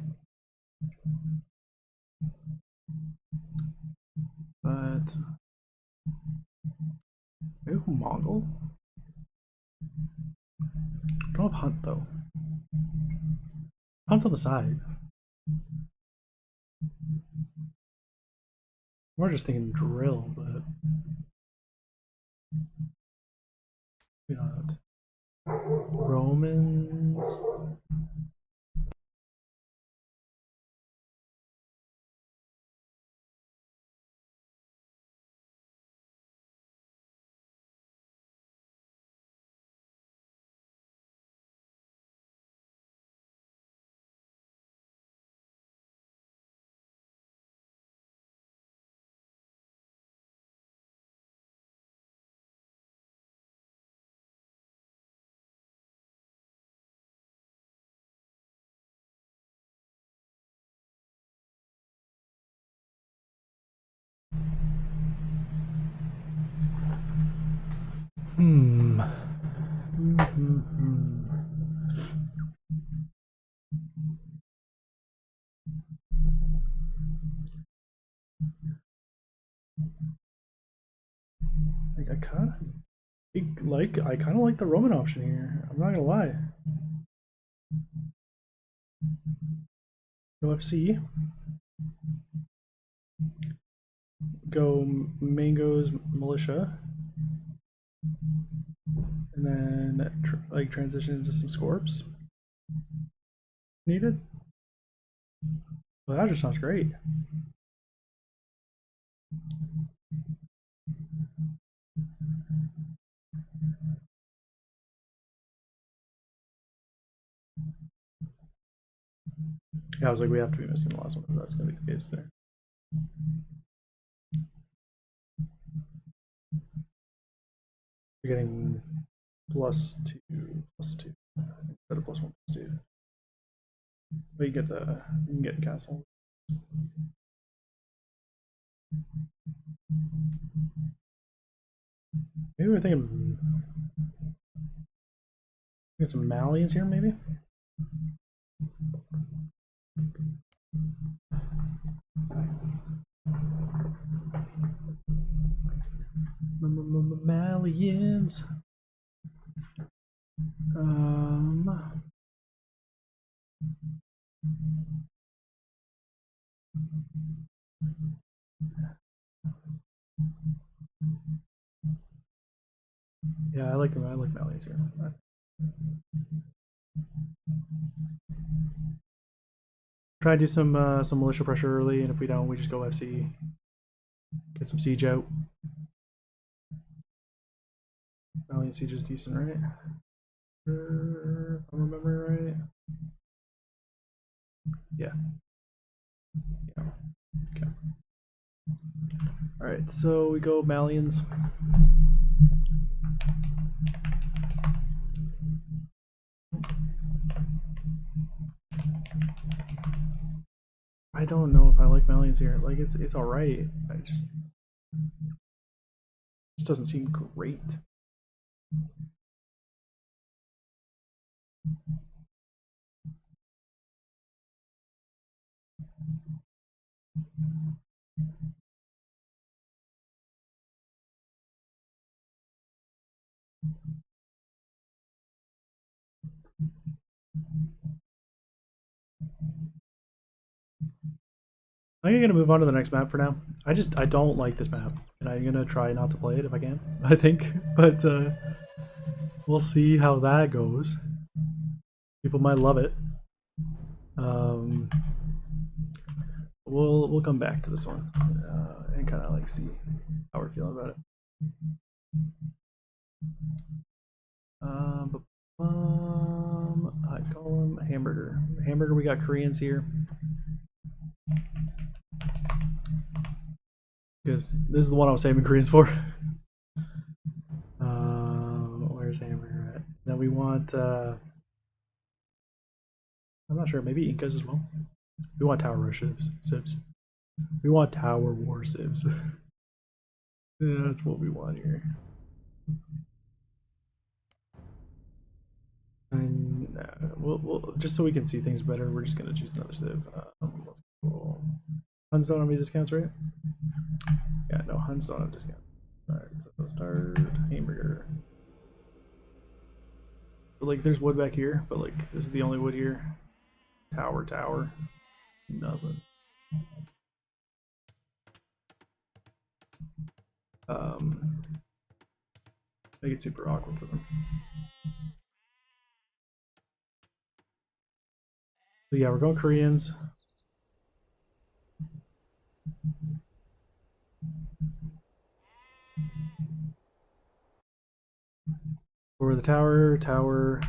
S1: But maybe Mongol. Don't have Hunt though. Hunt's on the side. We're just thinking drill, but we not. Romans. Like I kind of like the Roman option here. I'm not gonna lie. UFC. go mangoes militia, and then like transition into some scorps. Needed. Well, that just sounds great. Yeah, I was like, we have to be missing the last one if that's gonna be the case there. You're getting +2, +2 instead of +1, +2. But you can get the castle. Maybe we're thinking get some Malians here, maybe. Malians. Yeah, I like them. I like Malians here. Try to do some militia pressure early, and if we don't, we just go FC. Get some siege out. Malian siege is decent, right? If I'm remembering right. Yeah. Yeah. Okay. All right, so we go Malians. I don't know if I like Malians here. Like it's all right. I just doesn't seem great. I think I'm gonna move on to the next map for now. I don't like this map, and I'm gonna try not to play it if I can. I think, but we'll see how that goes. People might love it. Um, we'll come back to this one and kind of like see how we're feeling about it. I'd call him hamburger. Hamburger. We got Koreans here because this is the one I was saving Koreans for. Where's hamburger at? Then we want. I'm not sure. Maybe Incas as well. We want tower rush civs. We want tower war civs. Yeah, that's what we want here. And we'll just so we can see things better, we're just gonna choose another civ. Let's go. Huns don't have any discounts, right? Yeah, no, Huns don't have discounts. Alright, so start hamburger. So like there's wood back here, but like this is the only wood here. Tower. Nothing. Make it super awkward for them. So yeah, we're going Koreans. For the tower.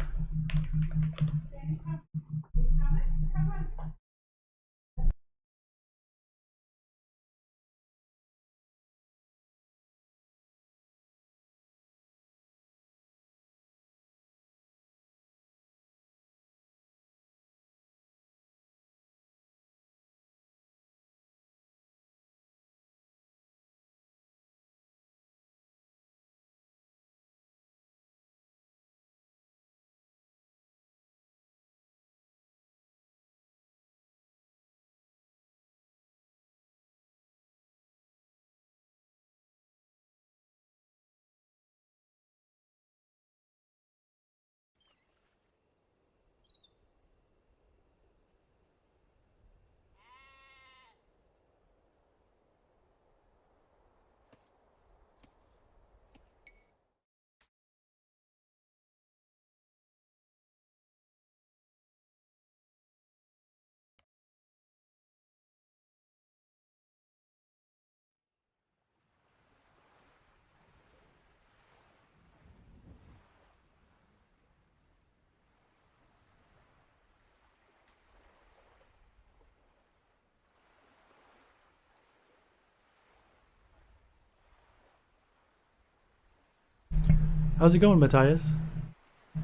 S1: How's it going, Matthias?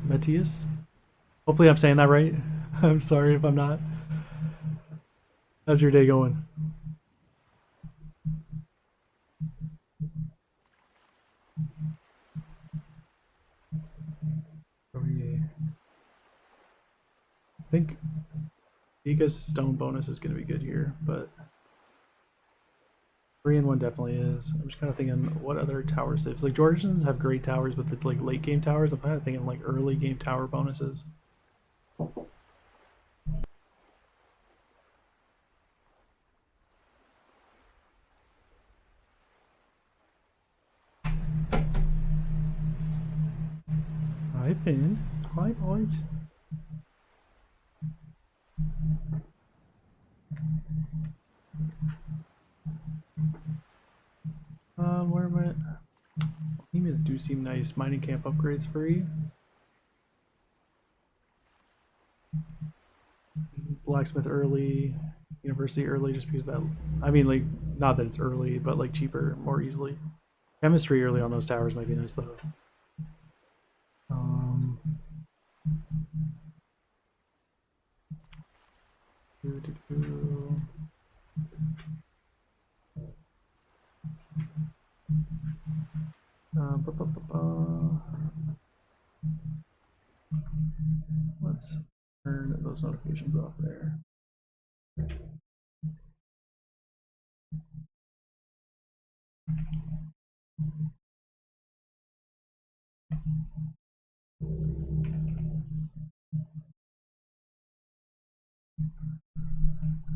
S1: Matthias? Hopefully I'm saying that right. I'm sorry if I'm not. How's your day going? Oh, yeah. I think Giga's stone bonus is going to be good here, but 3-1 definitely is. I'm just kind of thinking what other tower saves. Like Georgians have great towers, but it's like late game towers. I'm kind of thinking like early game tower bonuses. Hi, Finn. Hi, boys. Where am I? Emails do seem nice. Mining camp upgrades free. Blacksmith early. University early just because that. I mean, like, not that it's early, but like cheaper, more easily. Chemistry early on those towers might be nice though. Um, doo -doo -doo. Ba -ba -ba -ba. Let's turn those notifications off there.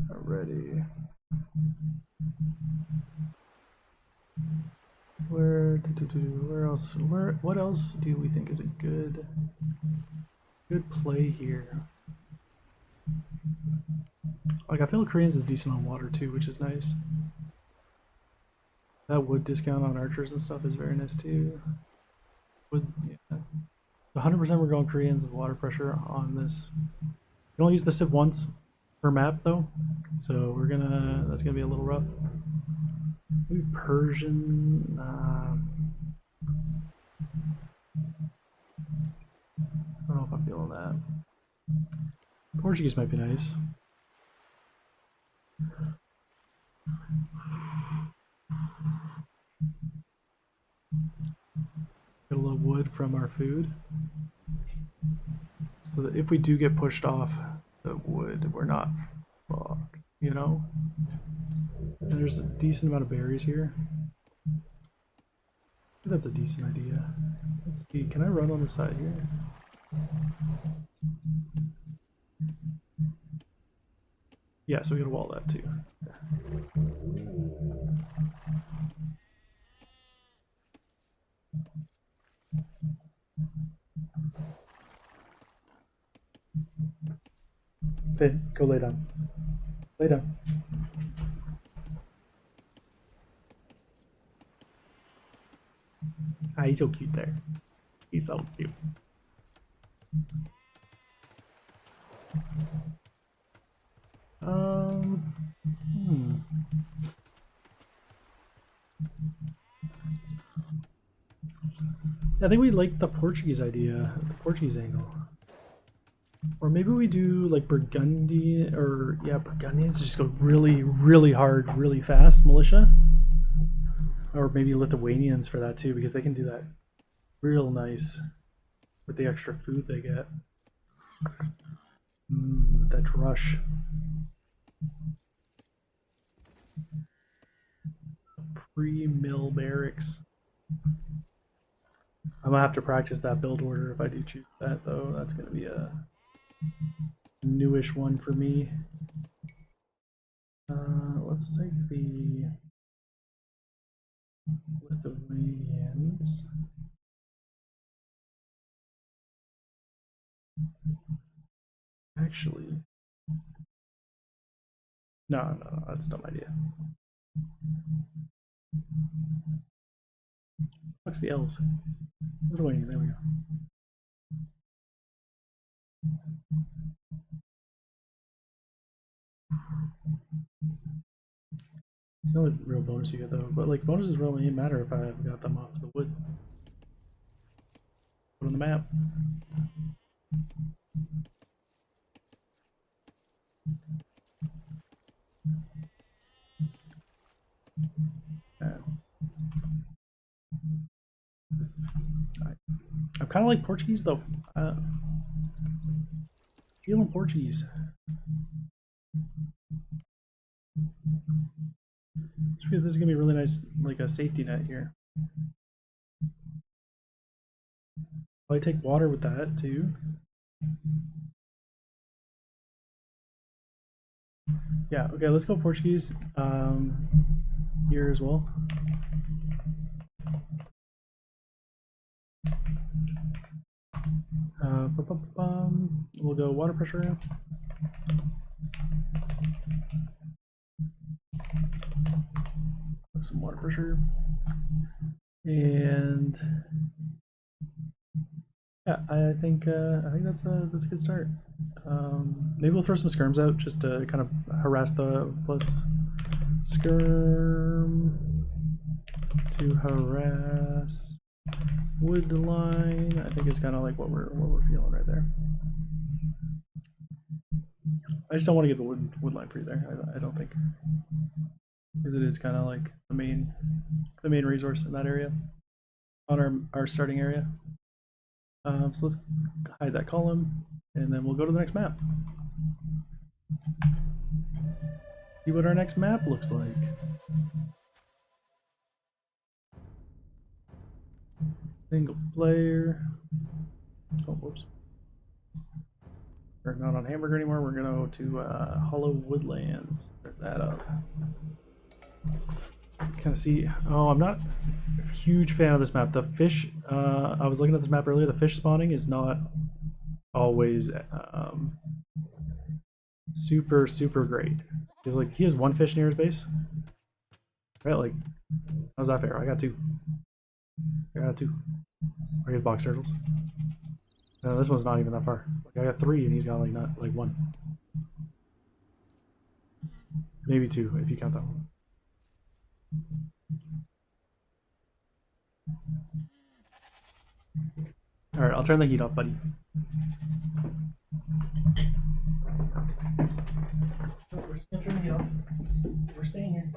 S1: Alrighty. Where else? What else do we think is a good play here? Like I feel Koreans is decent on water too, which is nice. That wood discount on archers and stuff is very nice too. Wood, yeah. 100% we're going Koreans with water pressure on this. You can only use the Civ once per map though, so that's gonna be a little rough. Maybe Persian. I don't know if I'm feeling that. Portuguese might be nice. Get a little wood from our food. So that if we do get pushed off the wood, we're not fucked, you know? And there's a decent amount of berries here. I think that's a decent idea. Let's see, can I run on the side here? Yeah, so we gotta wall that too. Finn, go lay down. Lay down. Ah, he's so cute there. He's so cute. Hmm. I think we like the Portuguese idea, the Portuguese angle. Or maybe we do like Burgundy, or yeah, Burgundians just go really, really hard, really fast militia. Or maybe Lithuanians for that too, because they can do that real nice with the extra food they get. That rush. Pre-mill barracks. I'm gonna have to practice that build order if I do choose that though. That's gonna be a newish one for me. Let's take the Lithuanians. Actually, no, that's a dumb idea. What's the L's? Lithuanian, there we go. It's the only real bonus you get though, but like bonuses really matter if I've got them off the wood. Put on the map. I'm kind of like Portuguese though. Feeling Portuguese. Just because this is gonna be really nice, like a safety net here. Probably take water with that too. Yeah. Okay. Let's go Portuguese here as well. We'll go water pressure. Some water pressure. And yeah, I think that's a good start. Maybe we'll throw some skirms out just to kind of harass the plus skirm to harass wood line. I think it's kind of like what we're feeling right there. I just don't want to get the wood line free there. I don't think, because it is kind of like the main resource in that area on our starting area. So let's hide that column, and then we'll go to the next map. See what our next map looks like. Single player. Oh, whoops. We're not on Hamburger anymore. We're gonna go to Hollow Woodlands. Start that up. Kind of see. Oh, I'm not a huge fan of this map. The fish. I was looking at this map earlier. The fish spawning is not always super great. He's like, he has one fish near his base. Right? Like, how's that fair? I got two. I got box turtles. No, this one's not even that far. Like, I got three, and he's got like not like one, maybe two if you count that one. All right, I'll turn the heat off, buddy. We're just gonna turn the heat off. We're staying here.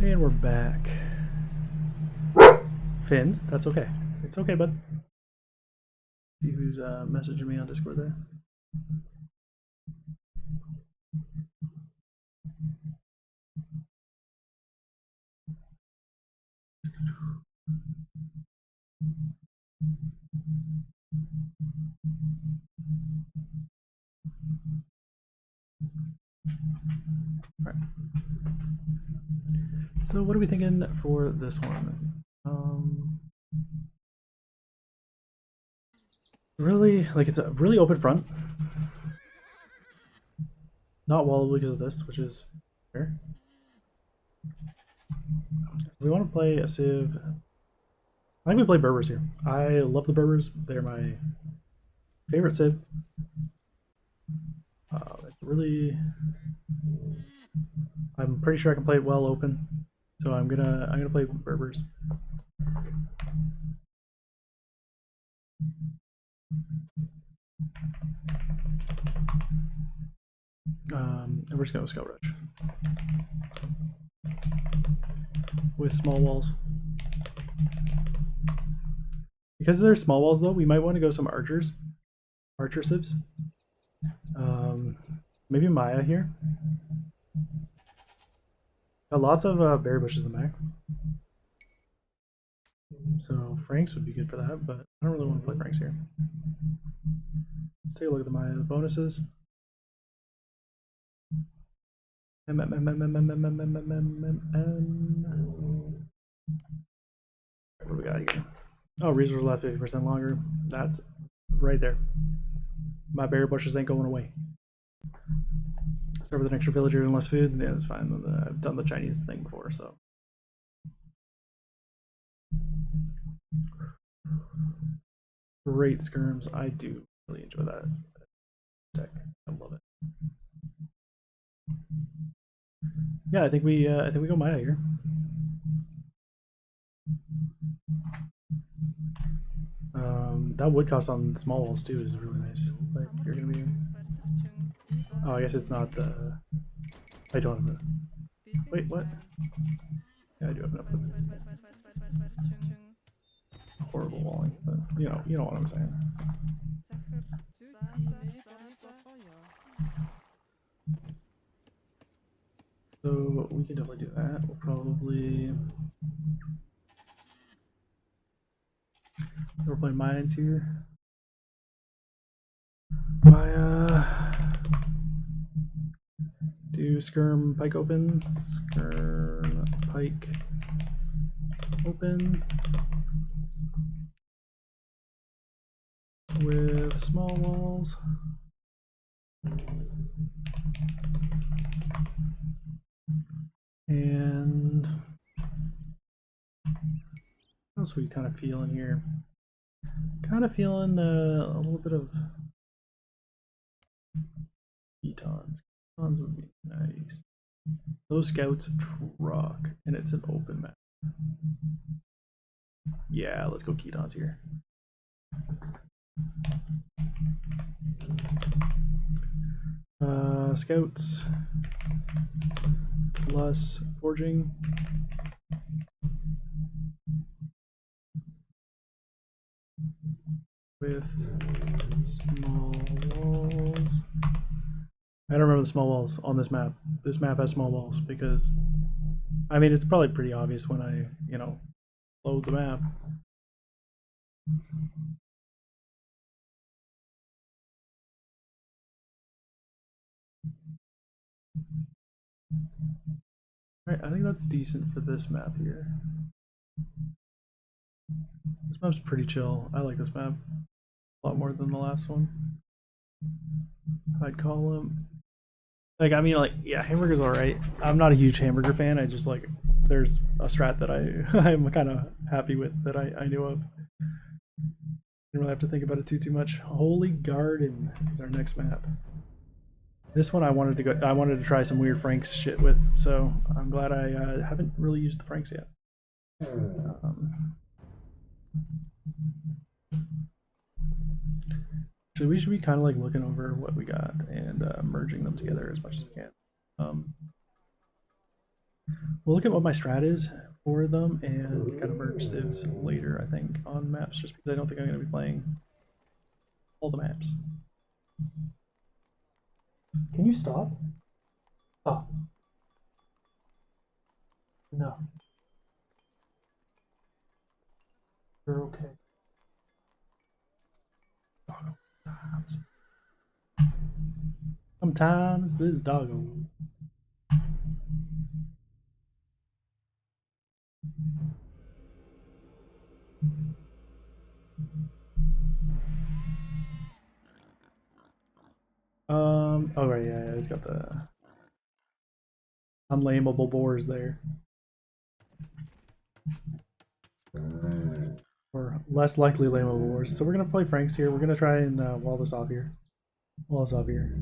S1: And we're back. Finn, that's okay. It's okay, bud. See who's messaging me on Discord there. All right. So what are we thinking for this one? Really, like, it's a really open front. Not wallable because of this, which is fair. We want to play a Civ. I think we play Berbers here. I love the Berbers. They're my favorite Civ. It's really, I'm pretty sure I can play it well open, so I'm gonna play Berbers. And we're just going to Scout Rush with small walls. Because they're small walls, though, we might want to go some archer civs. Maybe Maya here. Got lots of berry bushes in the back. So Franks would be good for that, but I don't really want to play Franks here. Let's take a look at the Maya bonuses. What do we got here? Oh, resource left 50% longer. That's right there. My berry bushes ain't going away. Start with an extra villager and less food. Yeah, that's fine. I've done the Chinese thing before, so. Great skirms. I do really enjoy that tech. I love it. Yeah, I think we go Maya here. That wood cost on small walls too is really nice. Like you're gonna be. Oh, I guess it's not the. I don't have the. Wait, what? Yeah, I do have enough of horrible walling, but you know what I'm saying. So we can definitely do that. We'll probably. We're playing mines here. Maya. Do skirm pike open. Skirm pike open. With small walls. And what else are we kind of feeling here? Kind of feeling a little bit of ketons. Ketons would be nice. Those scouts truck, and it's an open map. Yeah, let's go ketons here. Scouts plus forging. With small walls. I don't remember the small walls on this map. This map has small walls because, I mean, it's probably pretty obvious when I, load the map. Alright, I think that's decent for this map here. This map's pretty chill. I like this map a lot more than the last one. I'd call him. Like, I mean, like, yeah, hamburger's alright. I'm not a huge hamburger fan. I just like, there's a strat that I'm kind of happy with that I knew of. Didn't really have to think about it too much. Holy Garden is our next map. This one I wanted to try some weird Franks shit with, so I'm glad I haven't really used the Franks yet. So we should be kind of like looking over what we got and merging them together as much as we can. We'll look at what my strat is for them and kind of merge civs later, I think, on maps, just because I don't think I'm going to be playing all the maps. Can you stop? Stop. No. You're okay. Sometimes this doggo. Oh right, yeah, it's got the unlameable boars there. Or less likely lameable boars. So we're gonna play Franks here. We're gonna try and wall this off here. Wall this off here.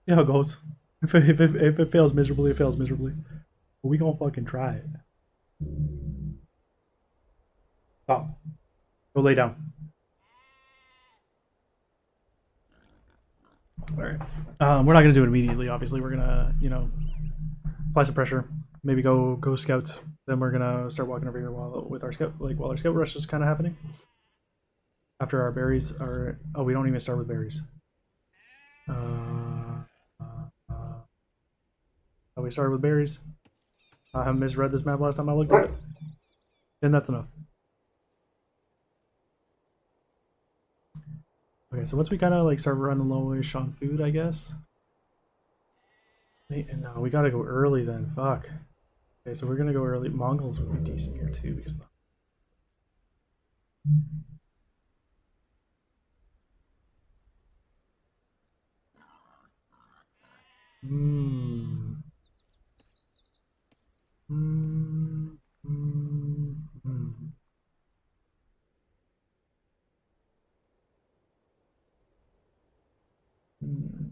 S1: See how it goes. If it fails miserably, it fails miserably. But we gonna fucking try it. Stop. Go lay down. Alright. We're not gonna do it immediately, obviously. We're gonna, apply some pressure. Maybe go scouts. Then we're gonna start walking over here while our scout rush is kinda happening. After our berries are we don't even start with berries. We started with berries. I haven't misread this map last time I looked at it. And that's enough. Okay, so once we kind of like start running lowish on food, I guess. No, we gotta go early then. Fuck. Okay, so we're gonna go early. Mongols would be decent here too because. Hmm. Hmm. Hmm. Hmm. Hmm.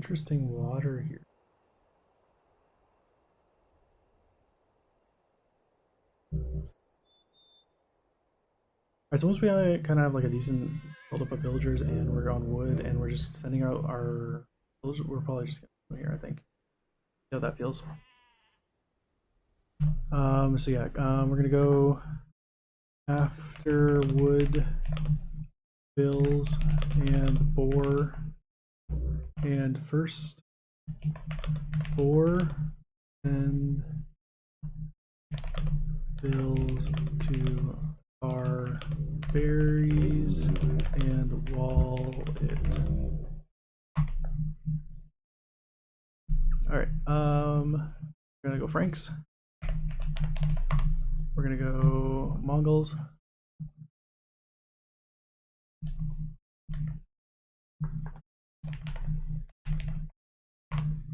S1: interesting water here. Alright, so once we kind of have like a decent buildup of villagers and we're on wood and we're just sending out our villagers, we're probably just gonna come here, I think. See how that feels. So yeah, we're gonna go after wood, bills, and boar. And first, boar and bills to our berries and wall it. Alright, we're gonna go Franks. We're gonna go Mongols.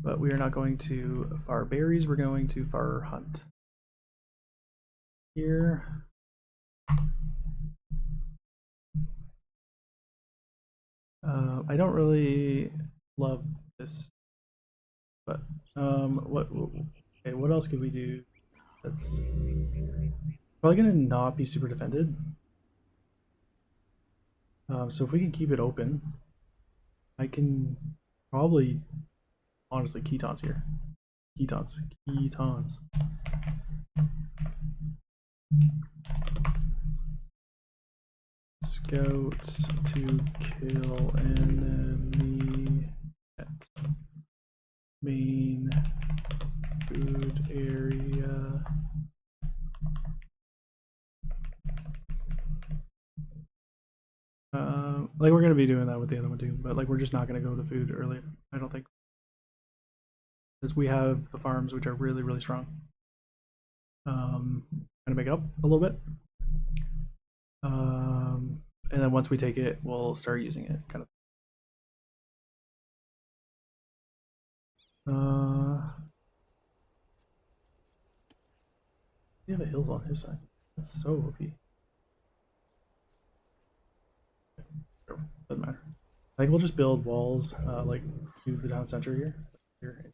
S1: But we are not going to far berries, we're going to far hunt. Here. I don't really love this, but what else could we do that's probably gonna not be super defended? So if we can keep it open, I can probably honestly Ketons here. Ketons. Scouts to kill enemy at main food area. Like we're gonna be doing that with the other one too, but like we're just not gonna go to food early. I don't think, because we have the farms which are really really strong. Kind of make up a little bit. And then once we take it, we'll start using it, kind of. We have a hill on his side. That's so OP. Doesn't matter. I think we'll just build walls, like to the town center here. Here.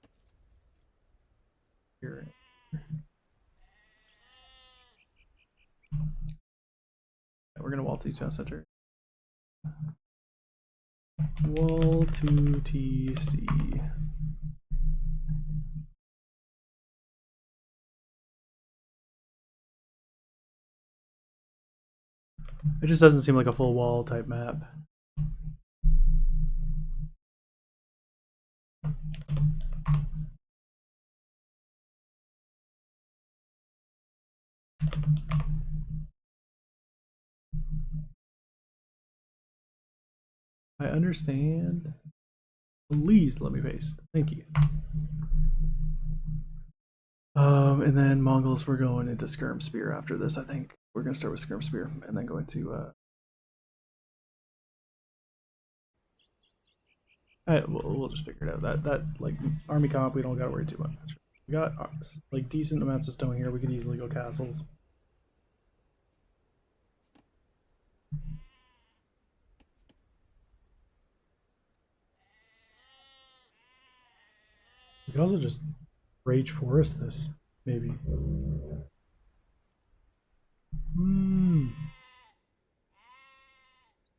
S1: Yeah, we're gonna wall to town center. Wall to TC. It just doesn't seem like a full wall type map. I understand. Please let me paste. Thank you. And then Mongols, we're going into Skirm Spear after this, I think. We're going to start with Skirm Spear and then go into we'll just figure it out. That like army comp, we don't got to worry too much. We got like decent amounts of stone here. We could easily go castles. We could also just rage forest this, maybe.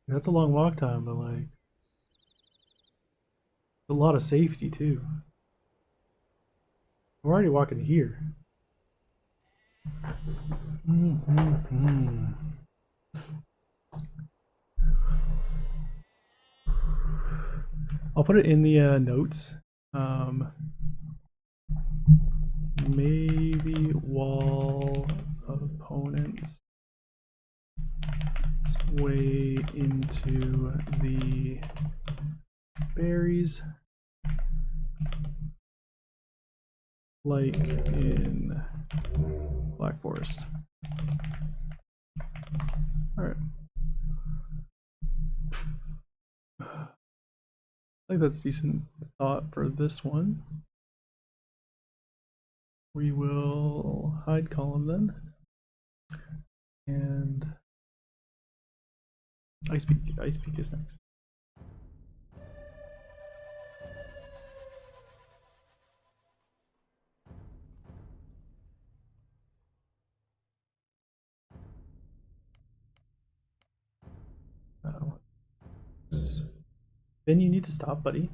S1: That's a long walk time, but like a lot of safety too. We're already walking here. I'll put it in the notes. Maybe wall opponents way into the berries, like in Black Forest. All right. I think that's decent thought for this one. We will hide column then. And Ice Peak is next. Then you need to stop, buddy.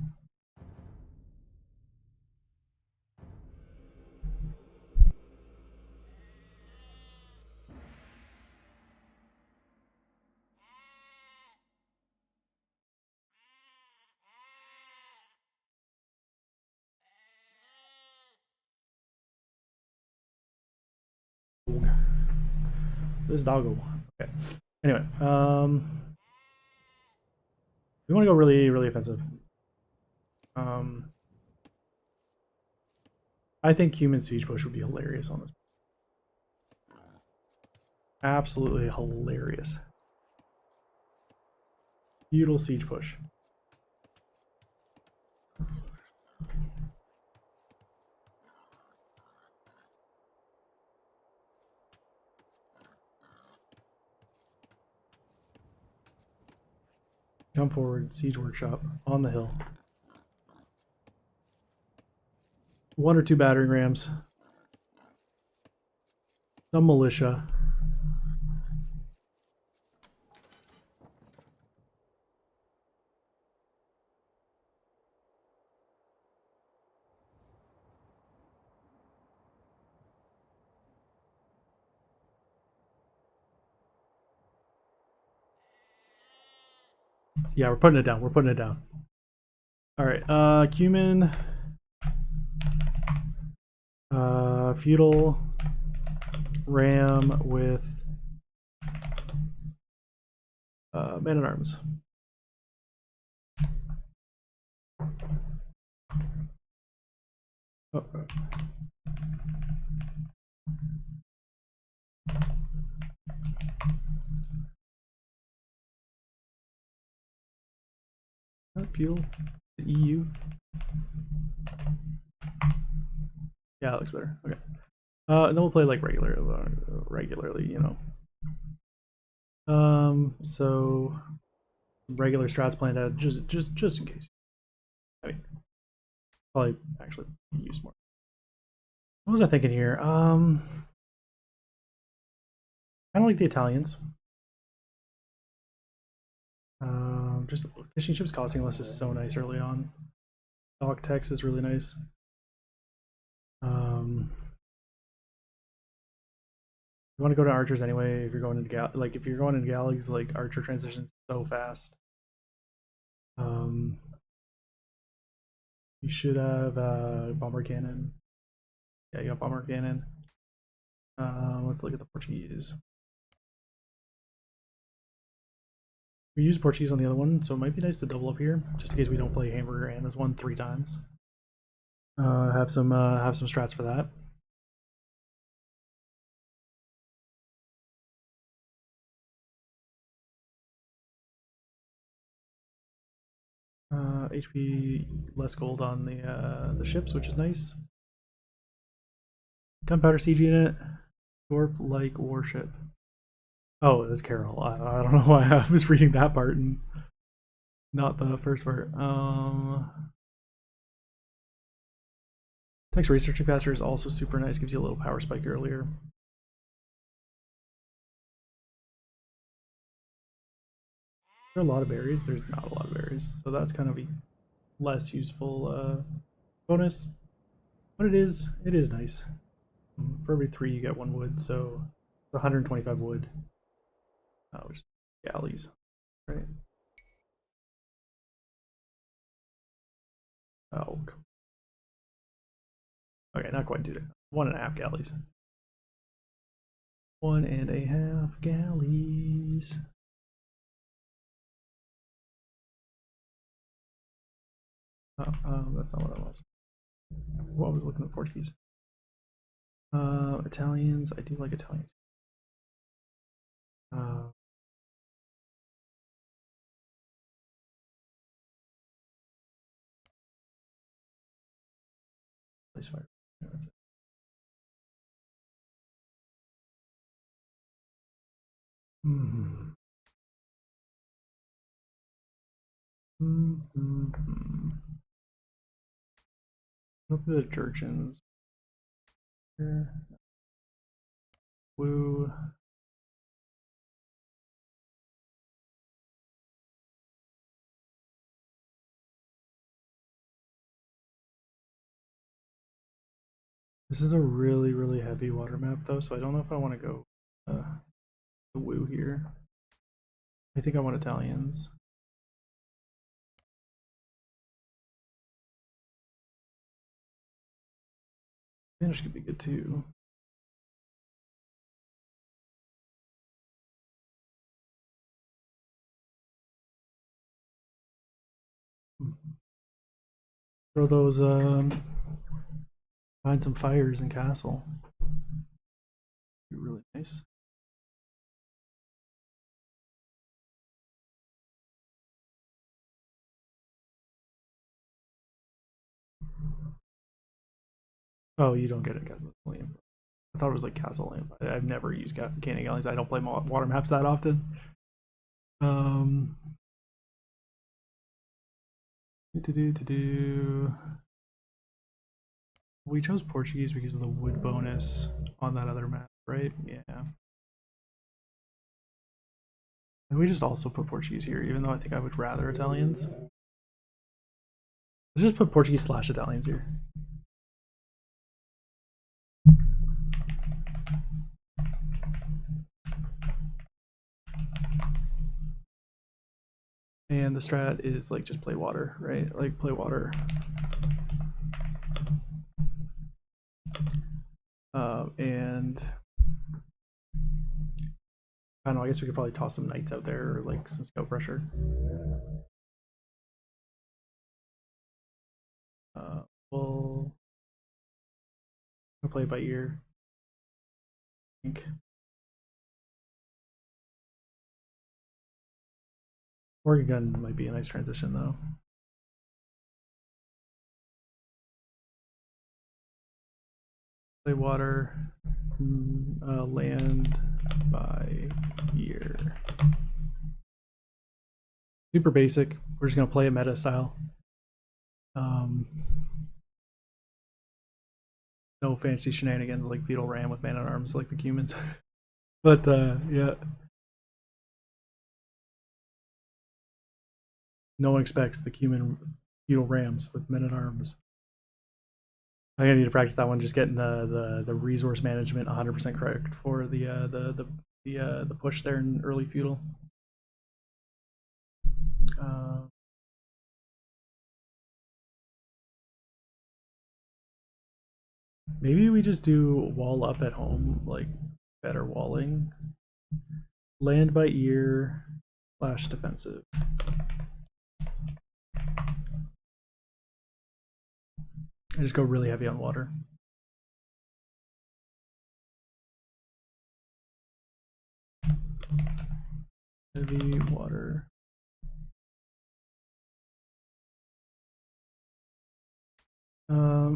S1: This doggo. Okay. Anyway, we want to go really, really offensive. I think human siege push would be hilarious on this. Absolutely hilarious. Feudal siege push. Come forward, siege workshop on the hill. 1 or 2 battering rams. Some militia. Yeah, we're putting it down. We're putting it down. All right, cumin. Feudal ram with man at arms. Oh. Fuel the EU. Yeah, that looks better. Okay. Then we'll play like regularly, you know. So regular strats planned out just in case. I mean, probably actually use more. What was I thinking here? Kind of like the Italians. Just fishing ships costing less is so nice early on. Dock text is really nice. You want to go to archers anyway if you're going into if you're going into galleys, like archer transitions so fast. You should have bomber cannon. Yeah, you got bomber cannon. Let's look at the Portuguese. We use Portuguese on the other one, so it might be nice to double up here, just in case we don't play hamburger and this one 3 times. Have some strats for that. HP less gold on the ships, which is nice. Gunpowder siege unit, Thorpe like warship. Oh, that's Carol. I don't know why I was reading that part and not the first part. Text research capacitor is also super nice. Gives you a little power spike earlier. There are a lot of berries. There's not a lot of berries, so that's kind of a less useful bonus. But it is nice. For every 3 you get 1 wood, so 125 wood. Which is galleys, right? Oh, okay, not quite 2. 1.5 galleys. 1.5 galleys. That's not what I was. What was looking at Portuguese? Italians. I do like Italians. Place fire. Yeah, that's it. Look at the Jurchens. Here. Woo. This is a really, really heavy water map though, so I don't know if I want to go the woo here. I think I want Italians. Spanish could be good too. Throw those, find some fires in castle. Be really nice. Oh, you don't get it castle land. I thought it was like castle land. I've never used Canning Galleons. I don't play water maps that often. To do. We chose Portuguese because of the wood bonus on that other map, right? Yeah. And we just also put Portuguese here, even though I think I would rather Italians. Let's just put Portuguese / Italians here. And the strat is like just play water, right? Like play water. And I don't know, I guess we could probably toss some knights out there or like some scout pressure. We'll play it by ear. I think. Organ gun might be a nice transition though. Play water, land by ear. Super basic. We're just gonna play it meta style. No fancy shenanigans like feudal ram with man at arms like the Cumans. But yeah. No one expects the Cuman feudal rams with men at arms. I'm gonna need to practice that one. Just getting the resource management 100% correct for the push there in early feudal. Maybe we just do wall up at home, like better walling. Land by ear / defensive. I just go really heavy on water. Heavy water.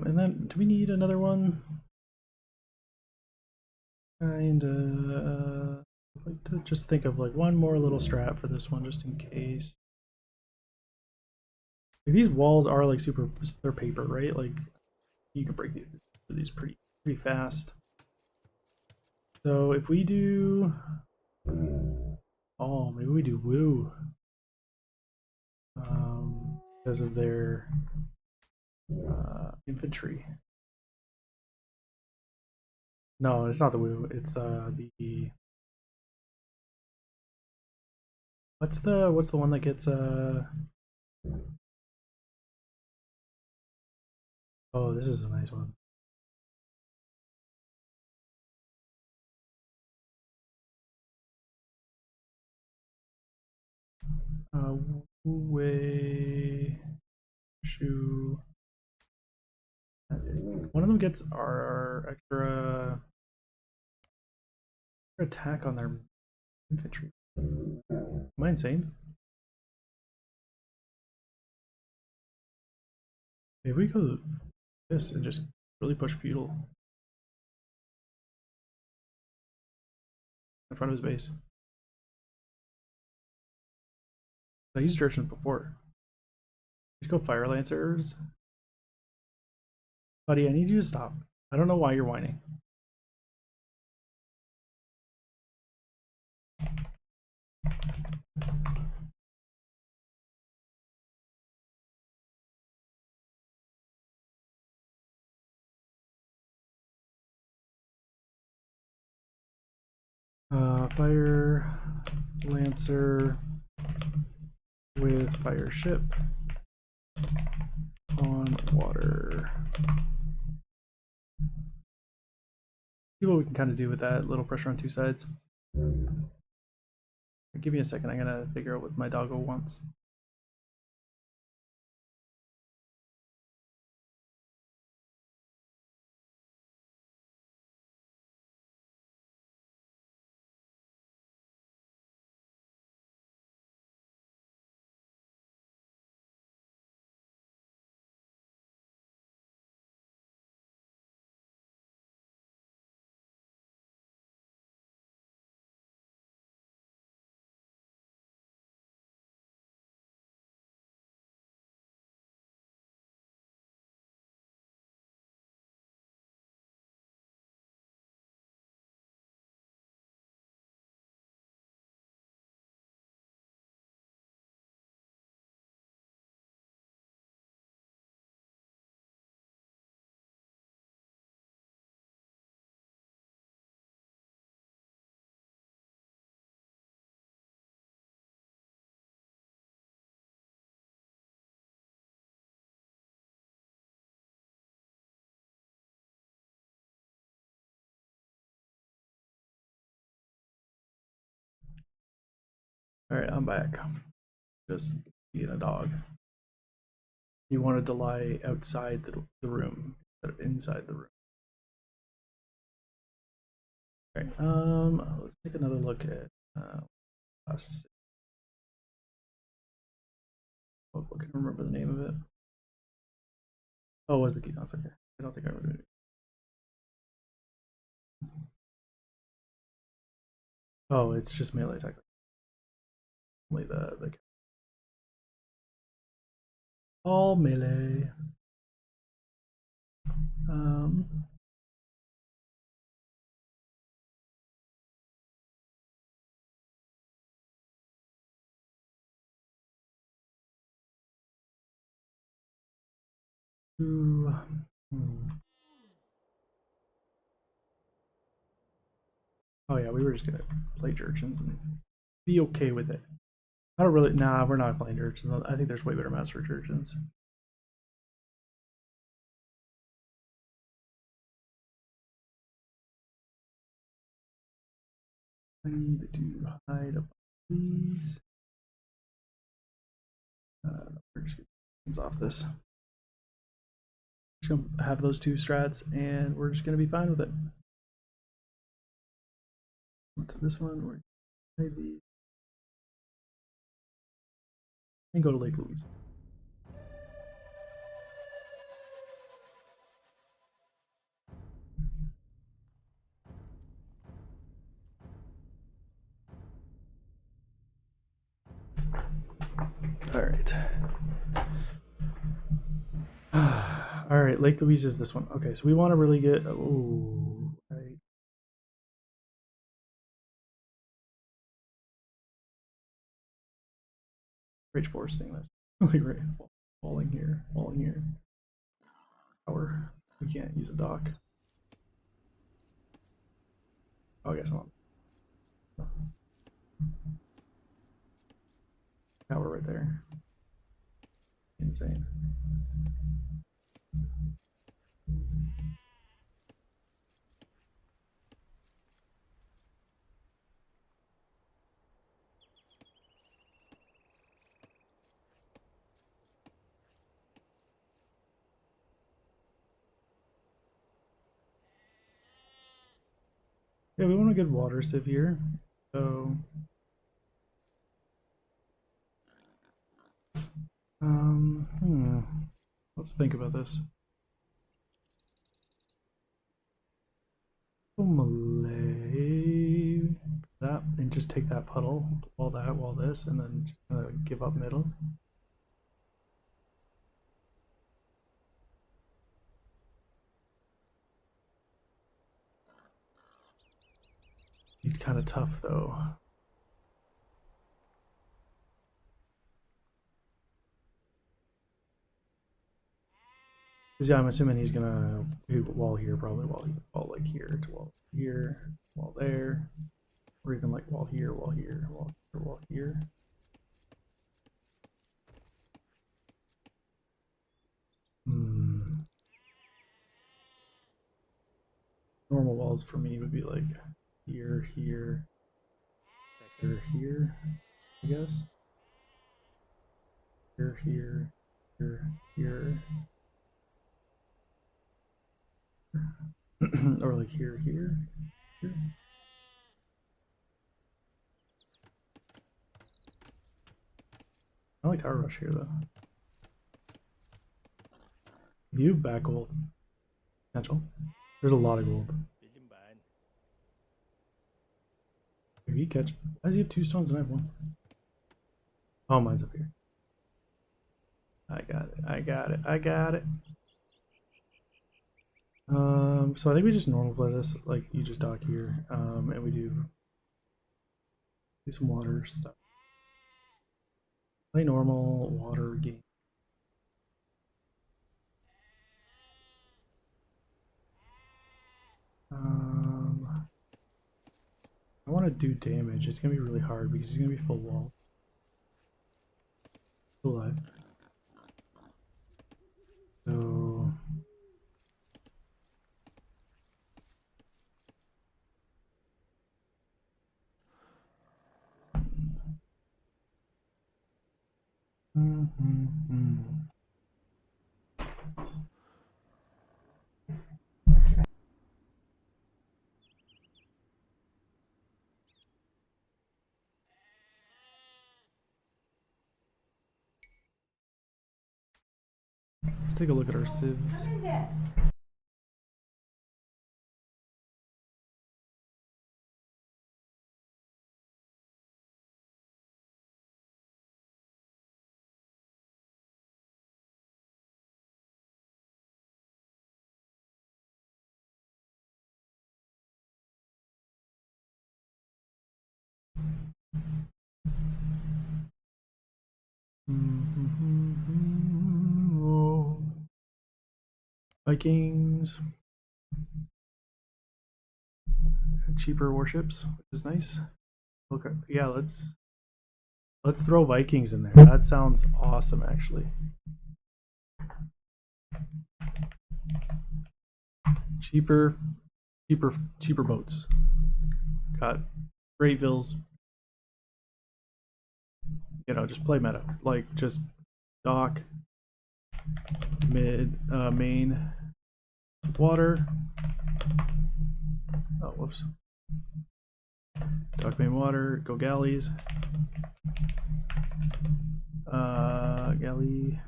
S1: And then do we need another one? Kinda. I'd like to just think of like one more little strat for this one, just in case. Like, these walls are like super. They're paper, right? Like you can break these pretty fast. So if we do, oh, maybe we do woo, because of their infantry. No, it's not the woo. It's the what's the one that gets oh, this is a nice one. Wu Shu. One of them gets our extra attack on their infantry. Am I insane? If we go this and just really push feudal in front of his base. I used Judgment before. Just go Fire Lancers. Buddy, I need you to stop. I don't know why you're whining. Fire Lancer with fire ship on water. See what we can kind of do with that little pressure on two sides. Give me a second, I'm gonna figure out what my doggo wants. All right, I'm back. Just being a dog. You wanted to lie outside the room instead of inside the room. All right, let's take another look at last. Oh, I can't remember the name of it. Oh, it was the ketones. Okay, I don't think I remember it. Oh, it's just melee attack. Only the all melee. Um, ooh, Oh yeah, we were just gonna play Urchins and be okay with it. I don't really. Nah, we're not playing Urchins. I think there's way better maps for Urchins. I need to hide up these. We're just gonna off this. Just gonna have those two strats, and we're just gonna be fine with it. To this one, we're maybe and go to Lake Louise. All right. All right, Lake Louise is this one. Okay, so we want to really get. Oh, right. Rage foresting this. Like right, falling here, falling here. Power. We can't use a dock. Oh, I guess I'm on. Power right there. Insane. Yeah, we want a good water sieve here. So, let's think about this. Malay that and just take that puddle, while this, and then just give up middle. It's kind of tough though. Because yeah, I'm assuming he's gonna do wall here, probably wall like here to wall here, wall there. Or even like wall here, wall here, wall here, wall here. Normal walls for me would be like here, here, here, here, I guess. Here, here, here, here. Or like here, here, here. I like Tower Rush here though. You back gold. Potential. There's a lot of gold. If you catch. Why does he have 2 stones and I have 1? Oh, mine's up here. I got it. I got it. I got it. So I think we just normal play this. Like you just dock here, and we do some water stuff. Play normal water game. I want to do damage. It's gonna be really hard because he's gonna be full wall. Still alive. So let's take a look at our civs. Oh. Vikings. Cheaper warships, which is nice. Okay, yeah, let's throw Vikings in there. That sounds awesome, actually. Cheaper boats. Got great vills. You know, just play meta. Like just dock, mid, main, water. Oh, whoops. Dock, main, water. Go galleys. Galley.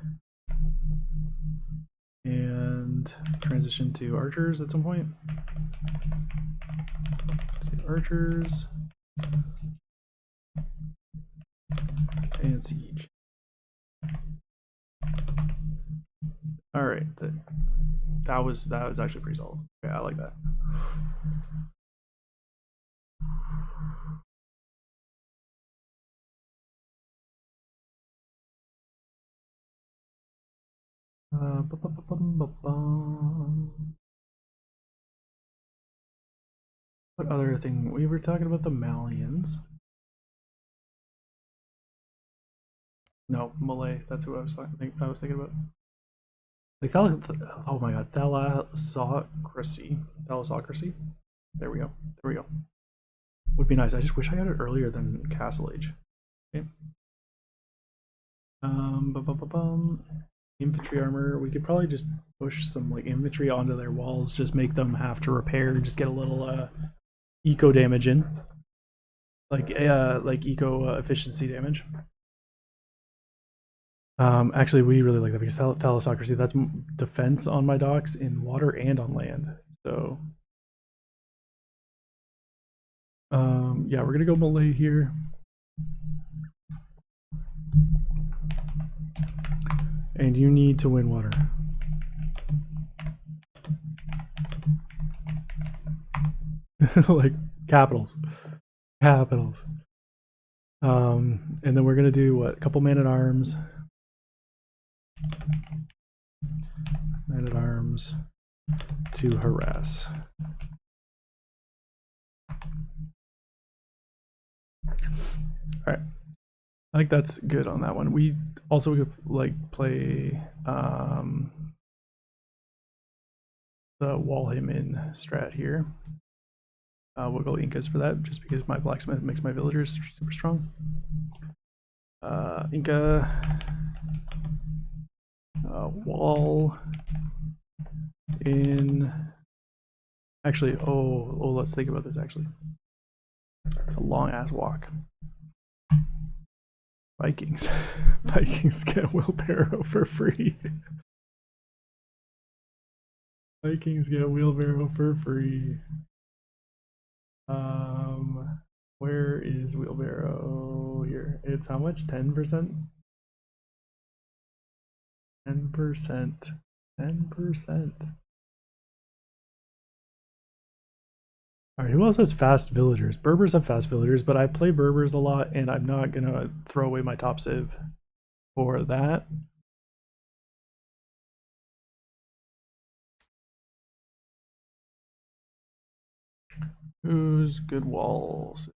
S1: And transition to archers at some point. Archers. And siege. All right, that was actually pretty solid. Yeah, I like that. What other thing? We were talking about the Malians. No, Malay. That's who I was thinking about. Like oh my god, thalassocracy. Thalassocracy. There we go. There we go. Would be nice. I just wish I got it earlier than Castle Age. Okay. Infantry armor. We could probably just push some like infantry onto their walls. Just make them have to repair. Just get a little eco damage in. Like eco efficiency damage. Actually, we really like that because thalassocracy, that's defense on my docks in water and on land. So, yeah, we're gonna go Malay here. And you need to win water. Like capitals. Capitals. And then we're gonna do what? A couple man-at-arms. Man-at-arms to harass. All right. I think that's good on that one. We also could like play the wall him in strat here. We'll go Incas for that, just because my blacksmith makes my villagers super strong. Inca wall in. Actually, let's think about this. Actually, it's a long ass walk. Vikings, Vikings get a wheelbarrow for free. Vikings get a wheelbarrow for free. Where is wheelbarrow here? It's how much? 10%? 10%. 10%. Alright, who else has fast villagers? Berbers have fast villagers, but I play Berbers a lot, and I'm not gonna throw away my top civ for that. Who's good walls?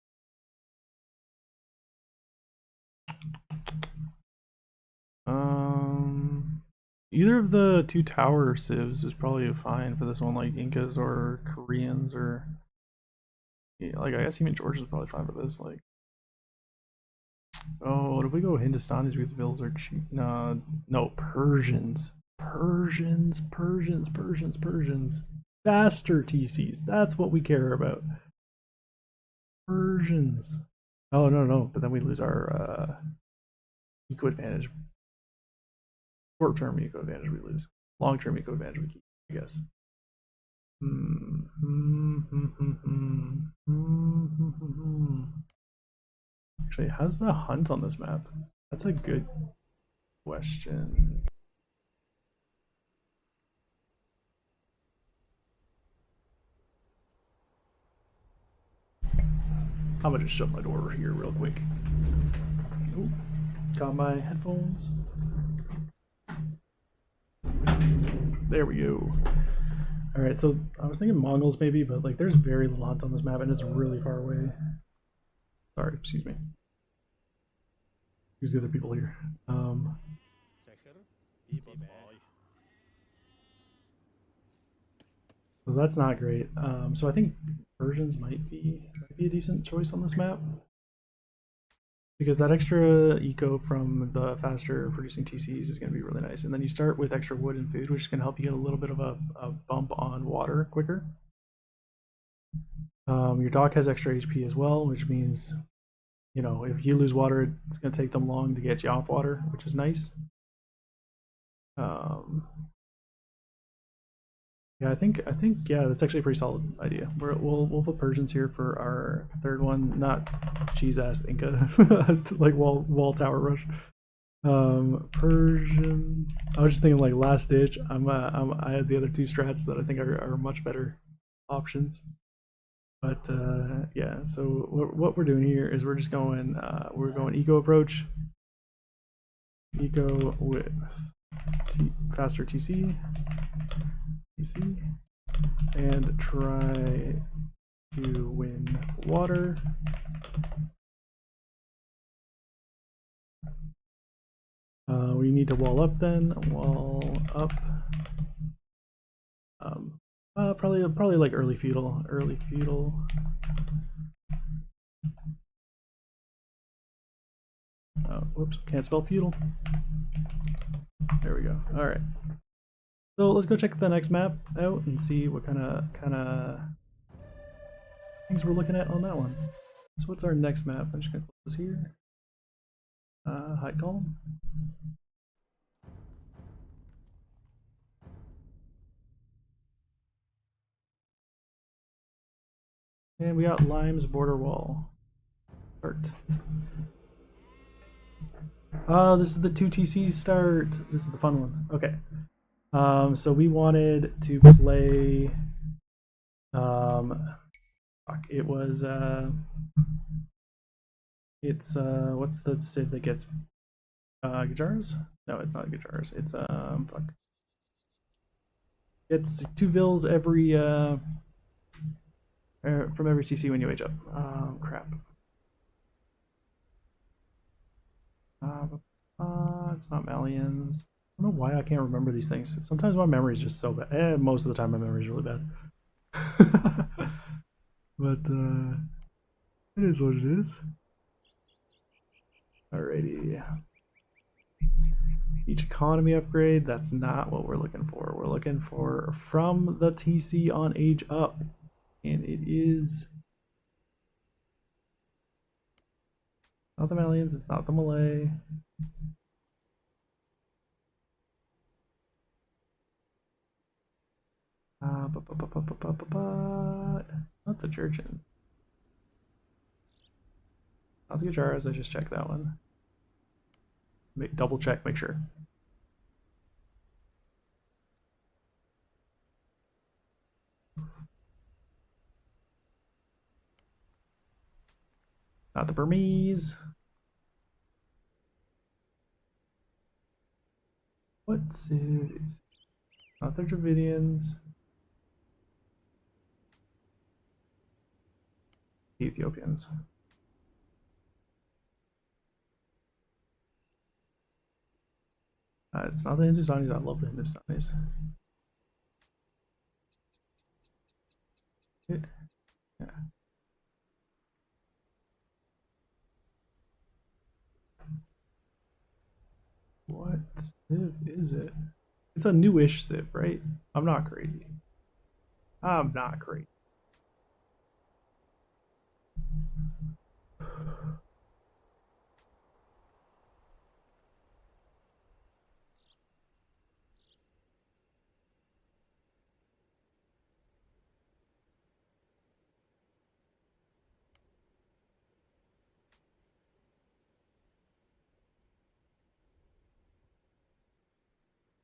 S1: Either of the two tower civs is probably fine for this one, like Incas or Koreans or yeah, like I guess even Georgia is probably fine for this. Like, oh, if we go Hindustanis because the bills are cheap? No, no, Persians, Persians. Faster TCs. That's what we care about. Persians. Oh no, but then we lose our eco advantage. Short-term eco advantage we lose. Long-term eco advantage we keep, I guess. Actually, how's the hunt on this map? That's a good question. I'm gonna just shut my door here real quick. Ooh, got my headphones. There we go. All right, so I was thinking Mongols maybe, but like there's very little hunt on this map and it's really far away. Sorry, excuse me. Who's the other people here? So that's not great. So I think Persians might be a decent choice on this map. Because that extra eco from the faster producing TCs is going to be really nice. And then you start with extra wood and food, which is going to help you get a little bit of a bump on water quicker. Your dock has extra HP as well, which means, you know, if you lose water, it's going to take them long to get you off water, which is nice. Yeah, I think yeah, that's actually a pretty solid idea. We'll put Persians here for our third one, not cheese ass Inca, like wall tower rush. Persian. I was just thinking like last ditch. I had the other two strats that I think are much better options. But yeah, so what we're doing here is we're just going eco approach, eco with faster TC, and try to win water. We need to wall up then. Wall up. Probably like early feudal. Oh, whoops! Can't spell feudal. There we go. All right. So let's go check the next map out and see what kind of things we're looking at on that one. So what's our next map? I'm just gonna close here. Hide column. And we got Lime's border wall. Start. Oh, this is the 2TC start. This is the fun one. Okay. So we wanted to play. It was. It's what's the civ that gets guitars? No, it's not guitars. It's fuck. It's 2 vills every from every TC when you age up. Crap. It's not Malians. I don't know why I can't remember these things. Sometimes my memory is just so bad. Most of the time my memory is really bad. But it is what it is. Alrighty. Each economy upgrade, that's not what we're looking for. We're looking for from the TC on age up. And it is not the Malians, it's not the Malay. Not the Jurchens. Not the Gujaras, I just checked that one. Double check, make sure. Not the Burmese. What cities? Not the Dravidians. The Ethiopians. It's not the Hindustanis. I love the Hindustanis. Yeah. What civ is it? It's a newish civ, right? I'm not crazy. I'm not crazy.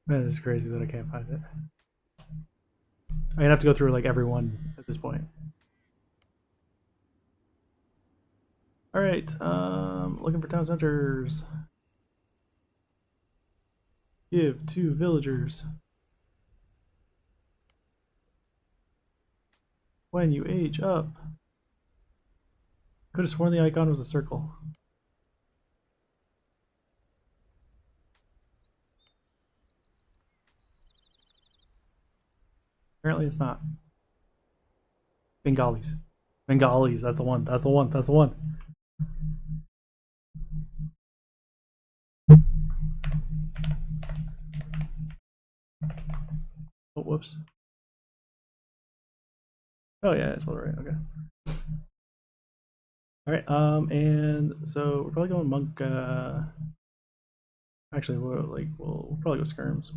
S1: That is crazy that I can't find it. I'm gonna have to go through like everyone at this point. All right, looking for town centers. Give to villagers. When you age up. Could have sworn the icon was a circle. Apparently it's not. Bengalis. Bengalis, that's the one. That's the one. That's the one. Oh, whoops. Oh yeah, it's right. Okay. All right. And so we're probably going monk. Actually, we'll probably go skirms.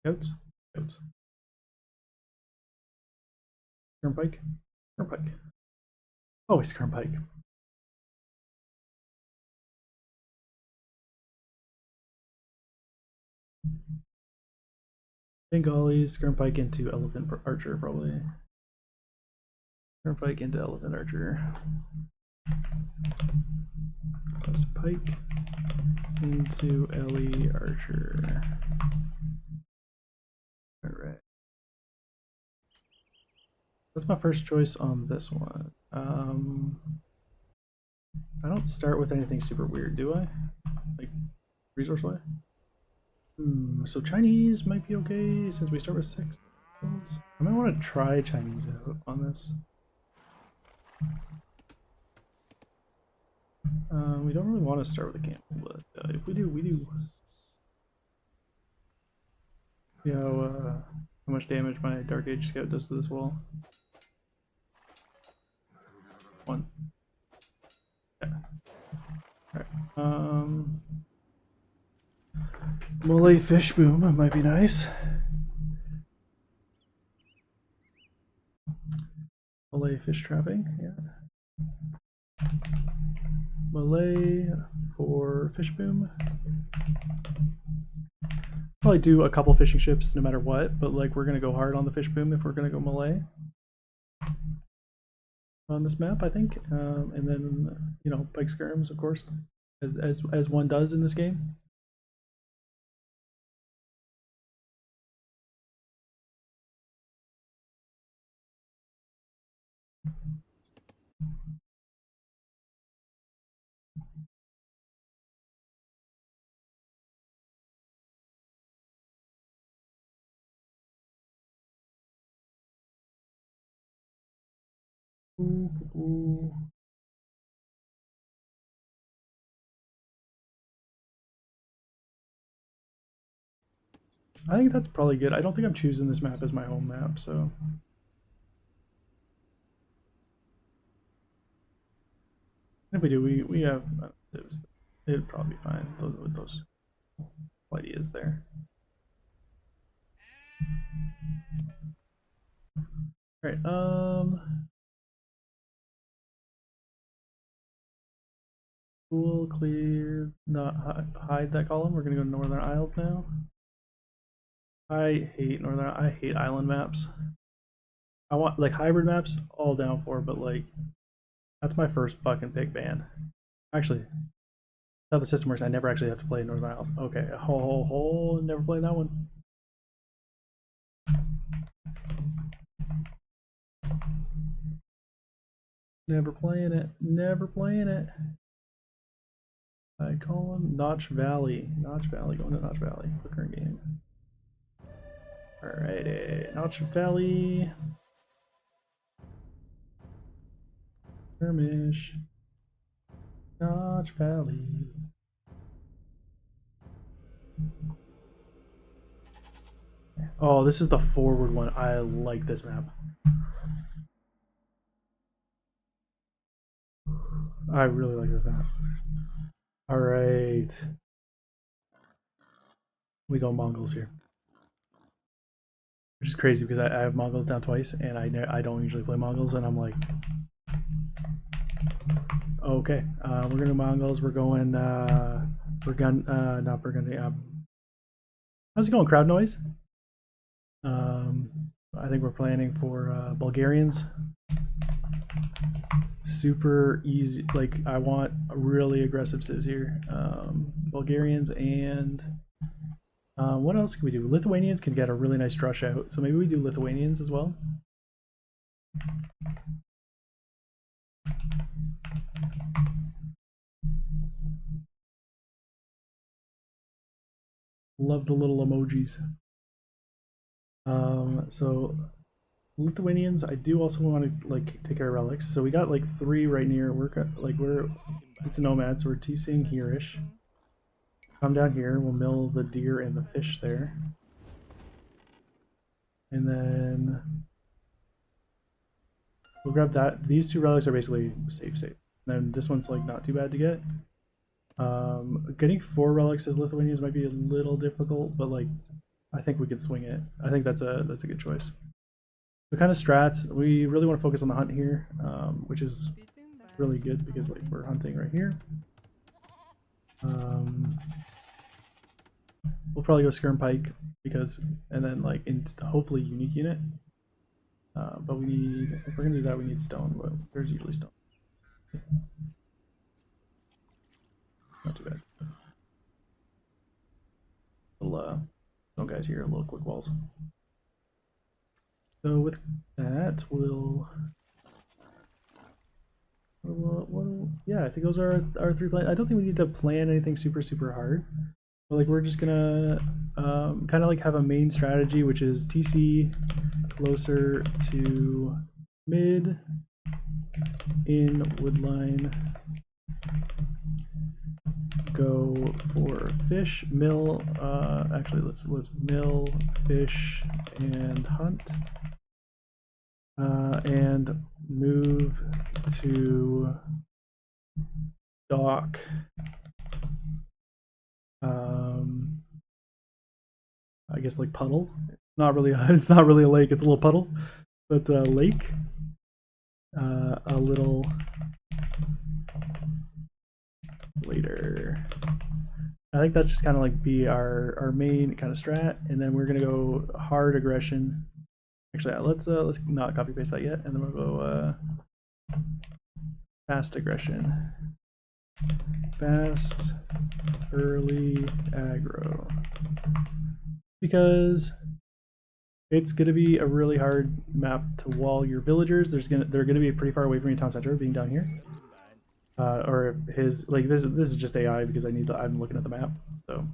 S1: Goats. Goats. Skirm pike. Skirm pike. Always skirm pike. Bengalis. Skirm pike into elephant archer probably. Skirm pike into elephant archer. Plus pike into Ellie archer. All right. That's my first choice on this one. I don't start with anything super weird, do I? Like resource wise? So Chinese might be okay since we start with 6. I might want to try Chinese out on this. We don't really want to start with a camp, but if we do, we do. See how much damage my Dark Age Scout does to this wall. 1. Yeah. Alright. Malay fish boom might be nice. Malay fish trapping, yeah. Malay for fish boom. Probably do a couple fishing ships no matter what, but like we're gonna go hard on the fish boom if we're gonna go Malay on this map, I think. And then pike skirms, of course, as one does in this game. Ooh, ooh. I think that's probably good. I don't think I'm choosing this map as my home map, so. If we do, we have, it'd probably be fine with those ideas there. Alright, we'll clear, not hide that column. We're gonna go to Northern Isles now. I hate island maps. I want, like, hybrid maps, all down for, but, like, that's my first fucking pick ban. Actually, how the system works, I never actually have to play Northern Isles. Okay, never played that one. Never playing it, never playing it. I call him Notch Valley. Notch Valley, going to Notch Valley. The current game. Alrighty, Notch Valley. Skirmish. Notch Valley. Oh, this is the forward one. I like this map. I really like this map. Alright. We go Mongols here. Which is crazy because I have Mongols down twice and I don't usually play Mongols and I'm like, okay, we're gonna Mongols. We're going not Burgundy. How's it going? Crowd noise. I think we're planning for Bulgarians. Super easy. Like I want really aggressive cities here. Bulgarians and what else can we do? Lithuanians can get a really nice rush out, so maybe we do Lithuanians as well. Love the little emojis. So Lithuanians, I do also want to like take care of relics. So we got like 3 right near. It's a nomad, so we're TCing here-ish. Come down here, we'll mill the deer and the fish there. And then we'll grab that. These 2 relics are basically safe. And then this one's like not too bad to get. Getting 4 relics as Lithuanians might be a little difficult, but like I think we can swing it. I think that's a good choice. The kind of strats, we really want to focus on the hunt here, which is really good because like we're hunting right here. We'll probably go Skirm Pike because, and then like hopefully unique unit. But we need, if we're gonna do that, we need stone. But there's usually stone. Not too bad. Little stone guys here, little quick walls. So with that, yeah, I think those are our 3 plans. I don't think we need to plan anything super hard. But like we're just gonna kind of like have a main strategy, which is TC closer to mid in woodline. Go for fish, mill. Actually, let's mill, fish, and hunt. And move to dock. I guess like puddle. It's not really a lake. It's a little puddle, but lake. A little later. I think that's just kind of like be our main kind of strat, and then we're gonna go hard aggression. Actually, let's not copy paste that yet, and then we'll go fast aggression, fast early aggro, because it's gonna be a really hard map to wall your villagers. They're gonna be pretty far away from your town center, being down here. Or his like this is just AI because I'm looking at the map, so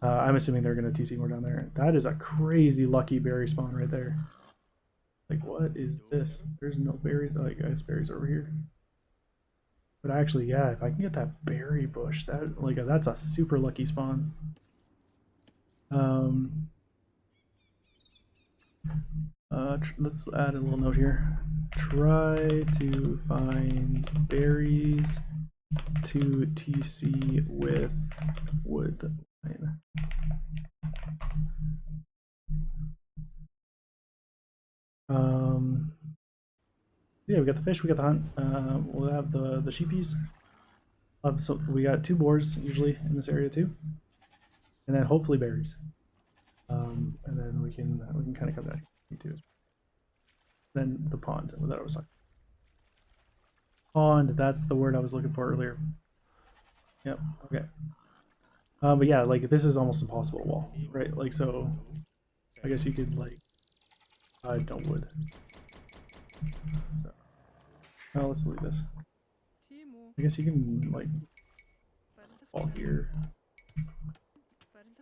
S1: I'm assuming they're gonna TC more down there. That is a crazy lucky berry spawn right there. Like, what is this? There's no berries. Oh, I guess berries over here. But actually, yeah, if I can get that berry bush, that's a super lucky spawn. Um, let's add a little note here. Try to find berries to TC with wood line. Yeah, we got the fish, we got the hunt. We'll have the sheepies. So we got 2 boars usually in this area too, and then hopefully berries. And then we can kind of come back to it. Then the pond that I was talking. Pond, that's the word I was looking for earlier. Yep. Okay. But yeah, like this is almost impossible to wall, right? Like so, I guess you could like don't wood. So, well, let's leave this. I guess you can like wall here,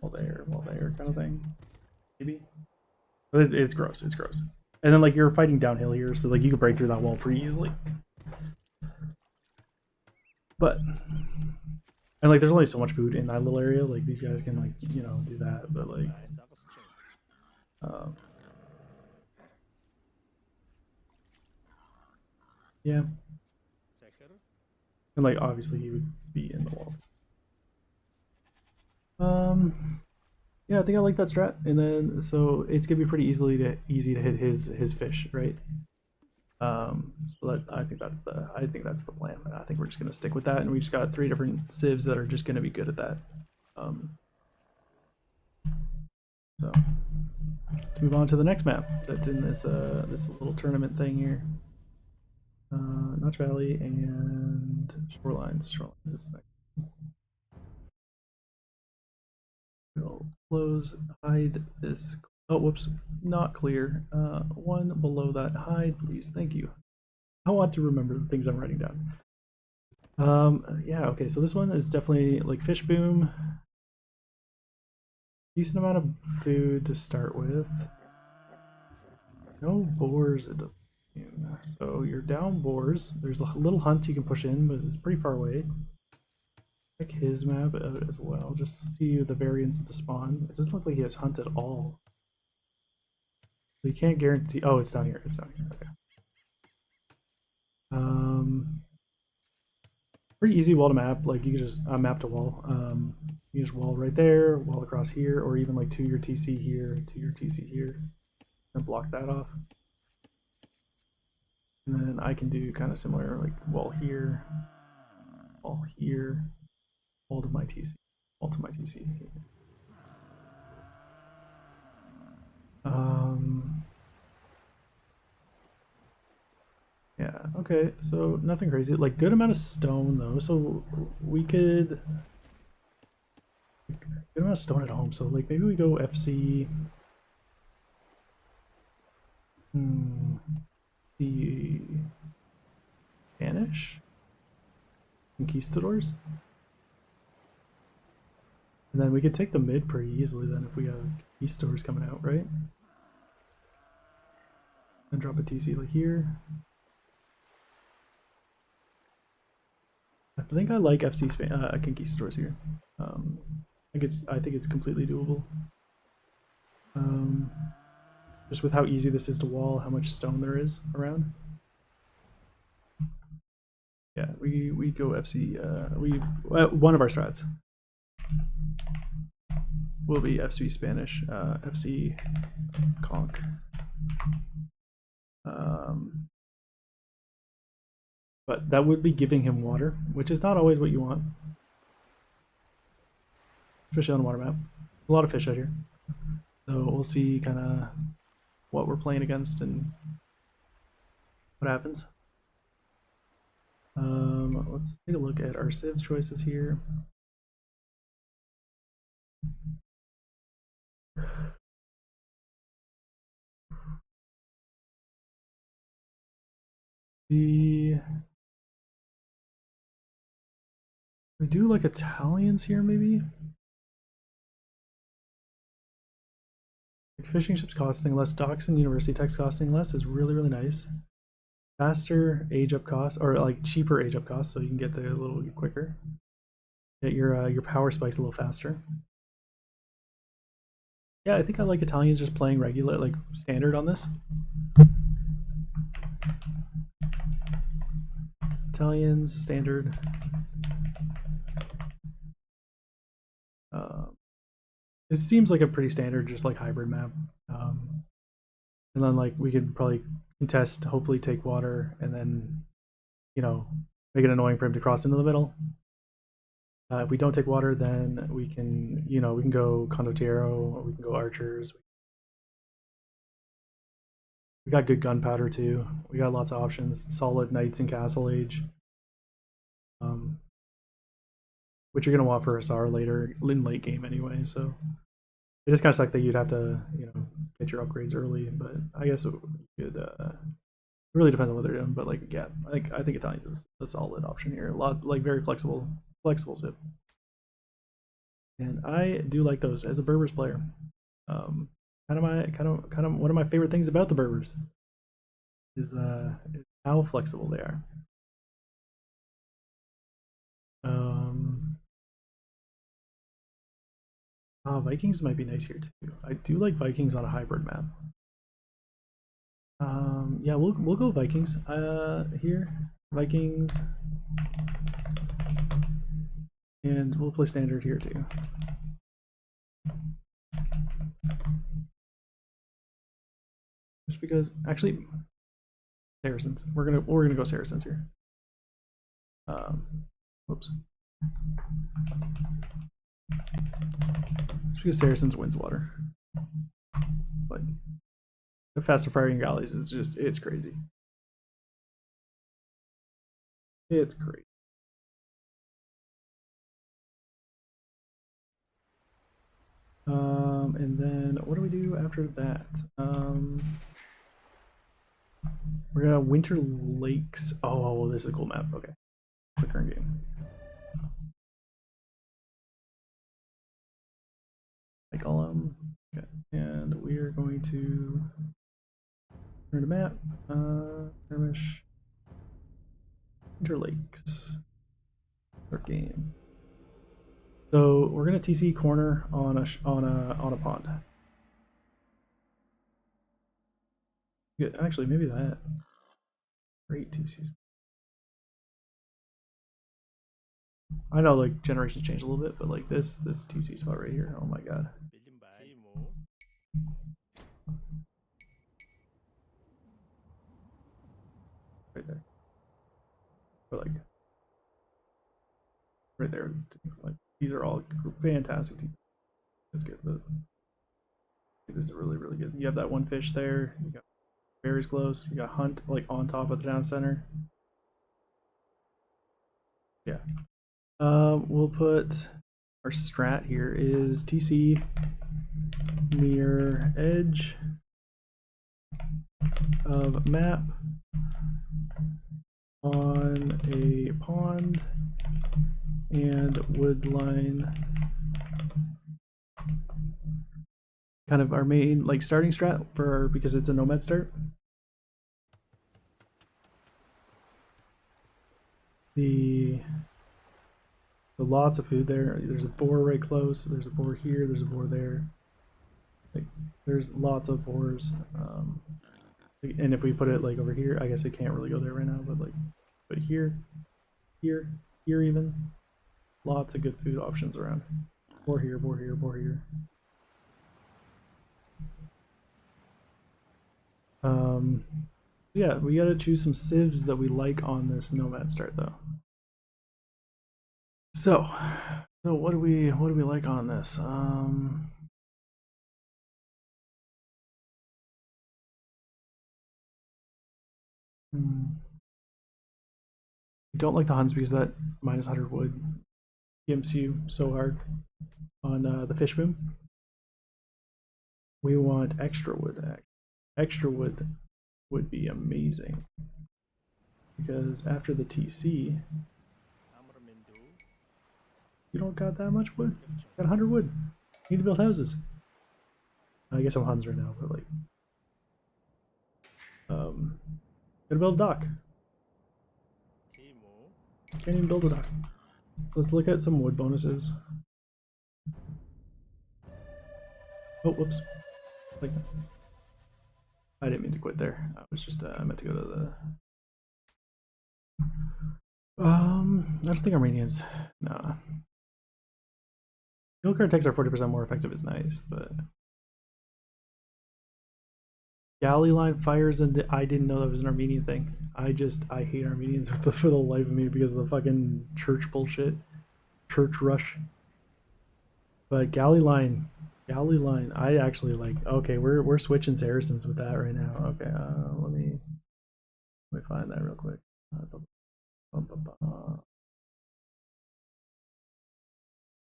S1: wall there, kind of thing. Maybe. But it's gross. It's gross. And then like you're fighting downhill here, so like you could break through that wall pretty easily. But and like there's only so much food in that little area. Like these guys can like do that, but like yeah. And like obviously he would be in the wall. Yeah, I think I like that strat. And then so it's gonna be pretty easy to hit his fish, right? So that I think that's the plan. I think we're just gonna stick with that, and we just got 3 different civs that are just gonna be good at that. So let's move on to the next map that's in this this little tournament thing here. Notch Valley and Shorelines. Shorelines is the next. We'll close, hide this. Oh, whoops, not clear. One below that, hide, please. Thank you. I want to remember the things I'm writing down. Yeah, okay, so this one is definitely like fish boom. Decent amount of food to start with. No boars, it doesn't seem. So you're down boars. There's a little hunt you can push in, but it's pretty far away. Check his map as well, just to see the variance of the spawn. It doesn't look like he has hunt at all. So you can't guarantee. Oh, it's down here. It's down here. Okay. Pretty easy wall to map. Like you can just map to wall. You just wall right there, wall across here, or even like to your TC here, to your TC here, and block that off. And then I can do kind of similar, like wall here, wall here, wall to my TC, wall to my TC. Yeah, okay, so nothing crazy. Like good amount of stone though, so we could good amount of stone at home. So like maybe we go FC. The Spanish conquistadors, and then we could take the mid pretty easily. Then if we have conquistadors coming out, right? And drop a TC like here. I think I like FC conquistadors here. I think it's completely doable. Just with how easy this is to wall, how much stone there is around. Yeah, we go FC. One of our strats will be FC Spanish, FC Conk. But that would be giving him water, which is not always what you want, especially on a water map. A lot of fish out here, so we'll see kind of what we're playing against and what happens. Let's take a look at our civ choices here. We do like Italians here, maybe. Fishing ships costing less, docks and university techs costing less is really, really nice. Faster age up cost, or like cheaper age up cost, so you can get there a little quicker. Get your power spikes a little faster. Yeah, I think I like Italians just playing regular, like standard on this. Italians standard. It seems like a pretty standard, just like hybrid map. And then like we could probably contest, hopefully take water, and then make it annoying for him to cross into the middle. If we don't take water, then we can we can go condottiero, or we can go archers. We got good gunpowder too. We got lots of options. Solid knights in Castle Age, which you're gonna want for Asar later in late game anyway. So it just kind of sucks that you'd have to get your upgrades early, but I guess it could. It really depends on what they're doing, but like yeah, I think Italians is a solid option here. A lot like very flexible ship, and I do like those as a Berbers player. Kind of one of my favorite things about the Berbers is how flexible they are. Vikings might be nice here too. I do like Vikings on a hybrid map. Yeah, we'll go Vikings. Here, Vikings, and we'll play standard here too. Just because, actually, Saracens. We're gonna go Saracens here. Whoops. Just because Saracens wins water. Like the faster firing galleys is just it's crazy. It's great. And then what do we do after that? We're gonna Winter Lakes. Oh, this is a cool map. Okay, the current game. I call them. Okay, and we are going to turn to map. Skirmish. Winter Lakes. Start game. So we're gonna TC corner on a pond. Yeah, actually, maybe that. Great TCs. I know like generations change a little bit, but like this TC spot right here. Oh my god. Right there. But like right there. Like these are all fantastic TCs. That's good. But this is really really good. You have that one fish there. You got berries close. You got hunt like on top of the town center. Yeah. We'll put our strat here is TC near edge of map on a pond and wood line. Kind of our main like starting strat for because it's a nomad start. So lots of food there. There's a boar right close. There's a boar here. There's a boar there. Like, there's lots of boars. And if we put it like over here, I guess it can't really go there right now. But like, but here, here, here even, lots of good food options around. Boar here, boar here, boar here. Yeah, we gotta choose some civs that we like on this nomad start though. So what do we like on this? Don't like the Huns because that minus 100 wood gimps you so hard on the fish boom. We want extra wood. Extra wood would be amazing because after the TC, you don't got that much wood. You got 100 wood. You need to build houses. I guess I'm Huns right now, but like, gonna build a dock. Can't even build a dock. Let's look at some wood bonuses. Oh, whoops. Like, I didn't mean to quit there. I was just, I meant to go to the. I don't think Armenians. Nah. Fuel card techs are 40% more effective is nice, but galley line fires, and I didn't know that was an Armenian thing. I hate Armenians for the life of me because of the fucking church bullshit, church rush. But galley line, I actually like. Okay, we're switching Saracens with that right now. Okay, let me find that real quick.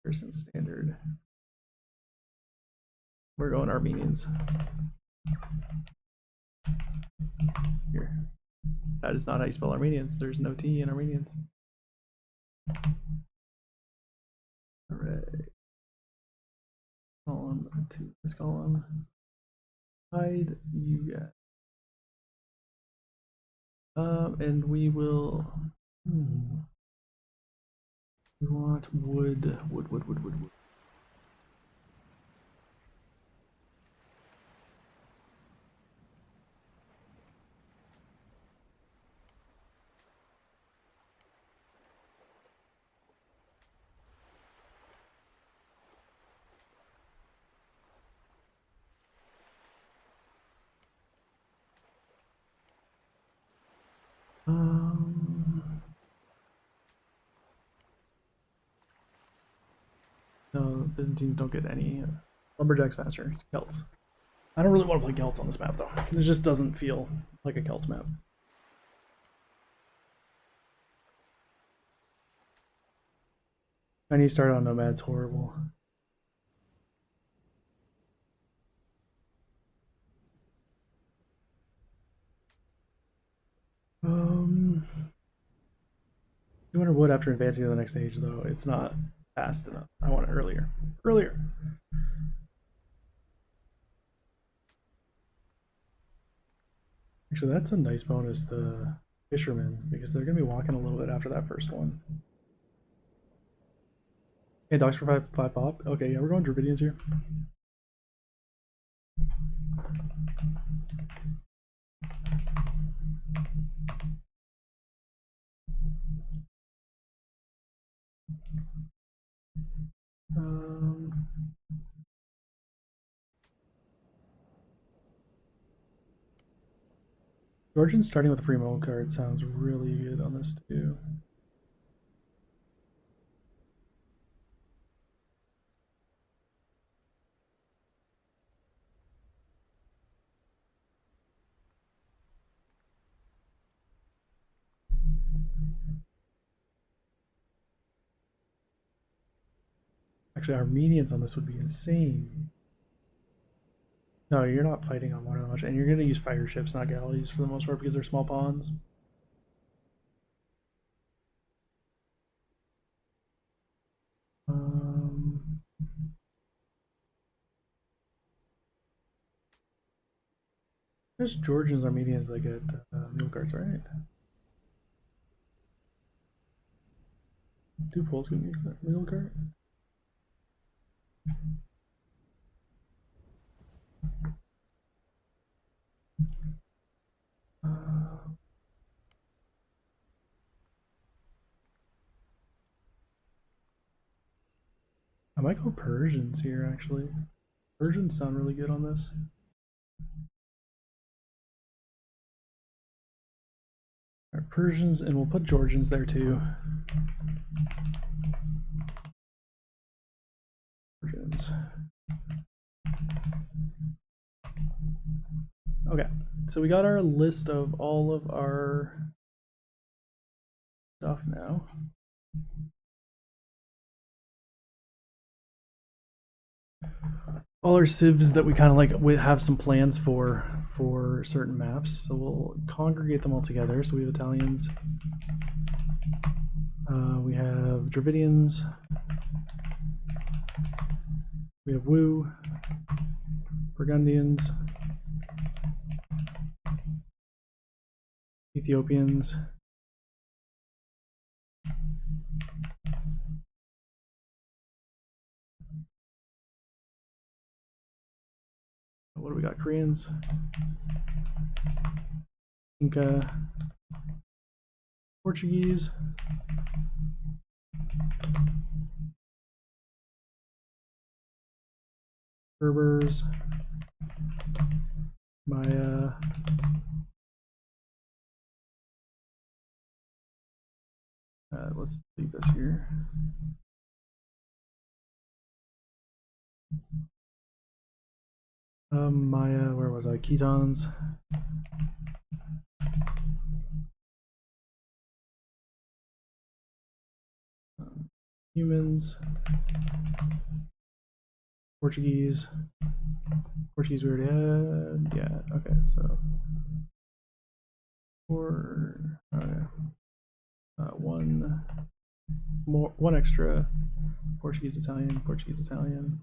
S1: Saracen standard. We're going Armenians. Here. That is not how you spell Armenians. There's no T in Armenians. Alright. Column to this column. Hide you guys. And we will. We want wood. No, Byzantines don't get any lumberjacks faster. It's Celts. I don't really want to play Celts on this map though. It just doesn't feel like a Celts map. I need to start on Nomad's horrible. Um, 200 wood after advancing to the next stage, though. It's not fast enough. I want it earlier. Earlier. Actually, that's a nice bonus, the fishermen, because they're going to be walking a little bit after that first one. Hey, dogs for 5 pop. Okay, yeah, we're going Dravidians here. Georgian starting with a free mode card sounds really good on this too. Actually, Armenians on this would be insane. No, you're not fighting on water that much, and you're going to use fire ships, not galleys, for the most part, because they're small pawns. There's Georgians, Armenians that get mule cards, right? Do Poles get mule card? I might go Persians here, actually. Persians sound really good on this. All right, Persians, and we'll put Georgians there too. Persians. Okay, so we got our list of all of our stuff now. All our civs that we kind of like have some plans for certain maps, so we'll congregate them all together. So we have Italians, we have Dravidians, we have Wu, Burgundians, Ethiopians, what do we got? Koreans, Inca, Portuguese, Berbers, Maya, let's leave this here. Maya, where was I? Khitans. Humans. Portuguese. Portuguese we already had. Yeah, okay, so. One extra. Portuguese, Italian, Portuguese, Italian.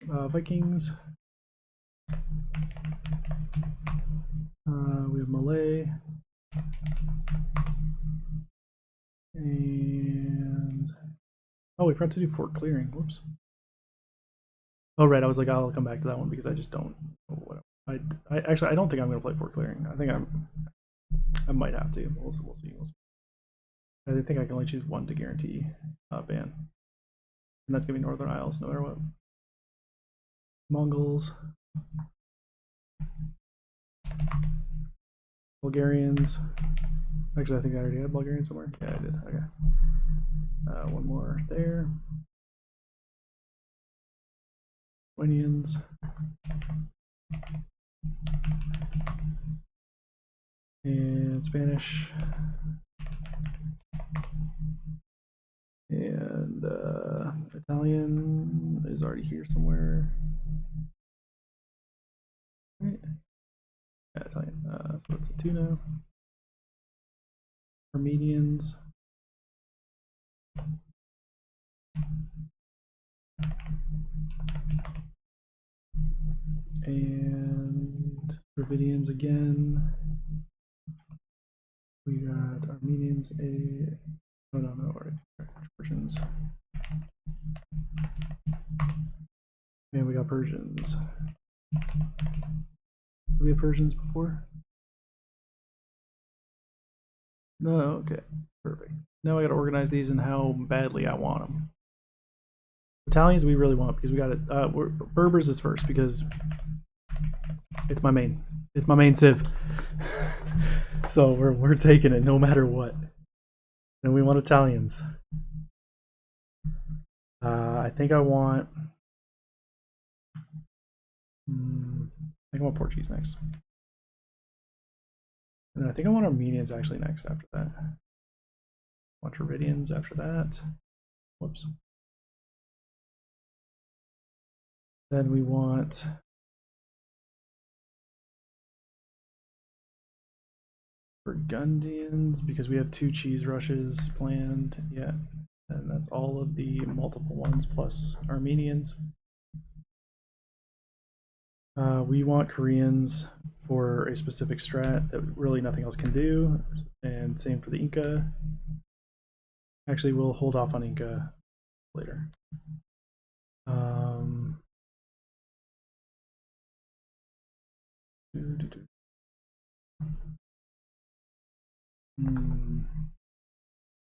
S1: Vikings. We have Malay. And oh, we forgot to do fort clearing. Whoops. Oh, right. I was like, I'll come back to that one because I just don't know what I actually I don't think I'm gonna play fort clearing. I think I might have to. We'll see. I think I can only choose one to guarantee ban, and that's gonna be Northern Isles, no matter what. Mongols, Bulgarians. Actually, I think I already had Bulgarian somewhere. Yeah, I did. Okay. One more there. Lithuanians. And Spanish. And Italian is already here somewhere. Right. Yeah, Italian. So it's a 2 now. Armenians. And Dravidians again. We got Armenians, no, Persians. And we got Persians. Did we have Persians before? No, okay, perfect. Now I gotta organize these and how badly I want them. Italians we really want because we got it. Berbers is first because it's my main civ. So we're taking it no matter what. And we want Italians. I think I want. I think I want Portuguese next. And then I think I want Armenians actually next after that. I want Dravidians after that. Whoops. Then we want Burgundians because we have 2 cheese rushes planned. Yeah, and that's all of the multiple ones plus Armenians. We want Koreans for a specific strat that really nothing else can do, and same for the Inca. Actually, we'll hold off on Inca later.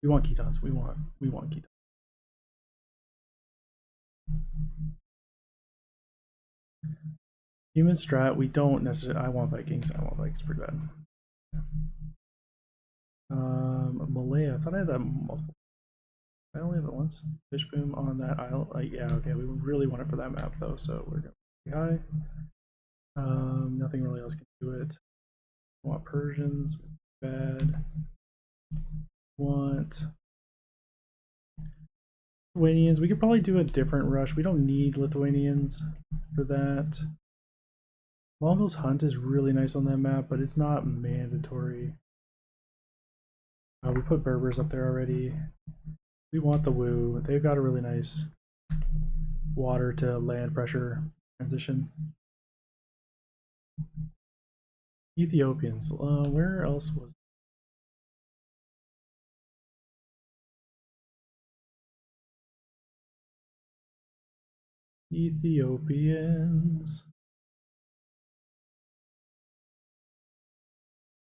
S1: We want Khitans. We want Khitans. Human strat, we don't necessarily. I want Vikings pretty bad. Malay, I thought I had that multiple. I only have it once. Fish boom on that isle. Yeah, okay. We really want it for that map though, so we're gonna be high. Nothing really else can do it. Want Persians, bad. Want Lithuanians. We could probably do a different rush. We don't need Lithuanians for that. Mongols Hunt is really nice on that map, but it's not mandatory. We put Berbers up there already. We want the Wu. They've got a really nice water to land pressure transition. Ethiopians. Where else was Ethiopians?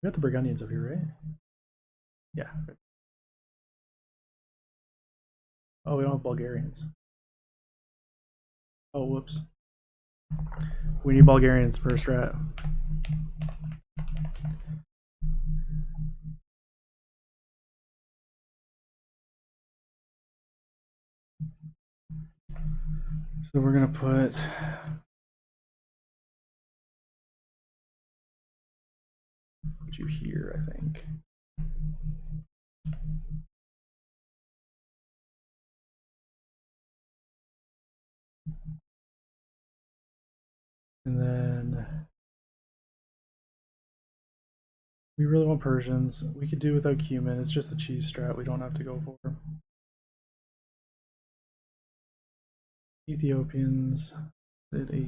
S1: We got the Burgundians over here, right? Yeah. Oh, we don't have Bulgarians. Oh, whoops. We need Bulgarians first, right? So we're gonna put you here, I think. And then we really want Persians. We could do without cumin. It's just a cheese strat we don't have to go for. Ethiopians did a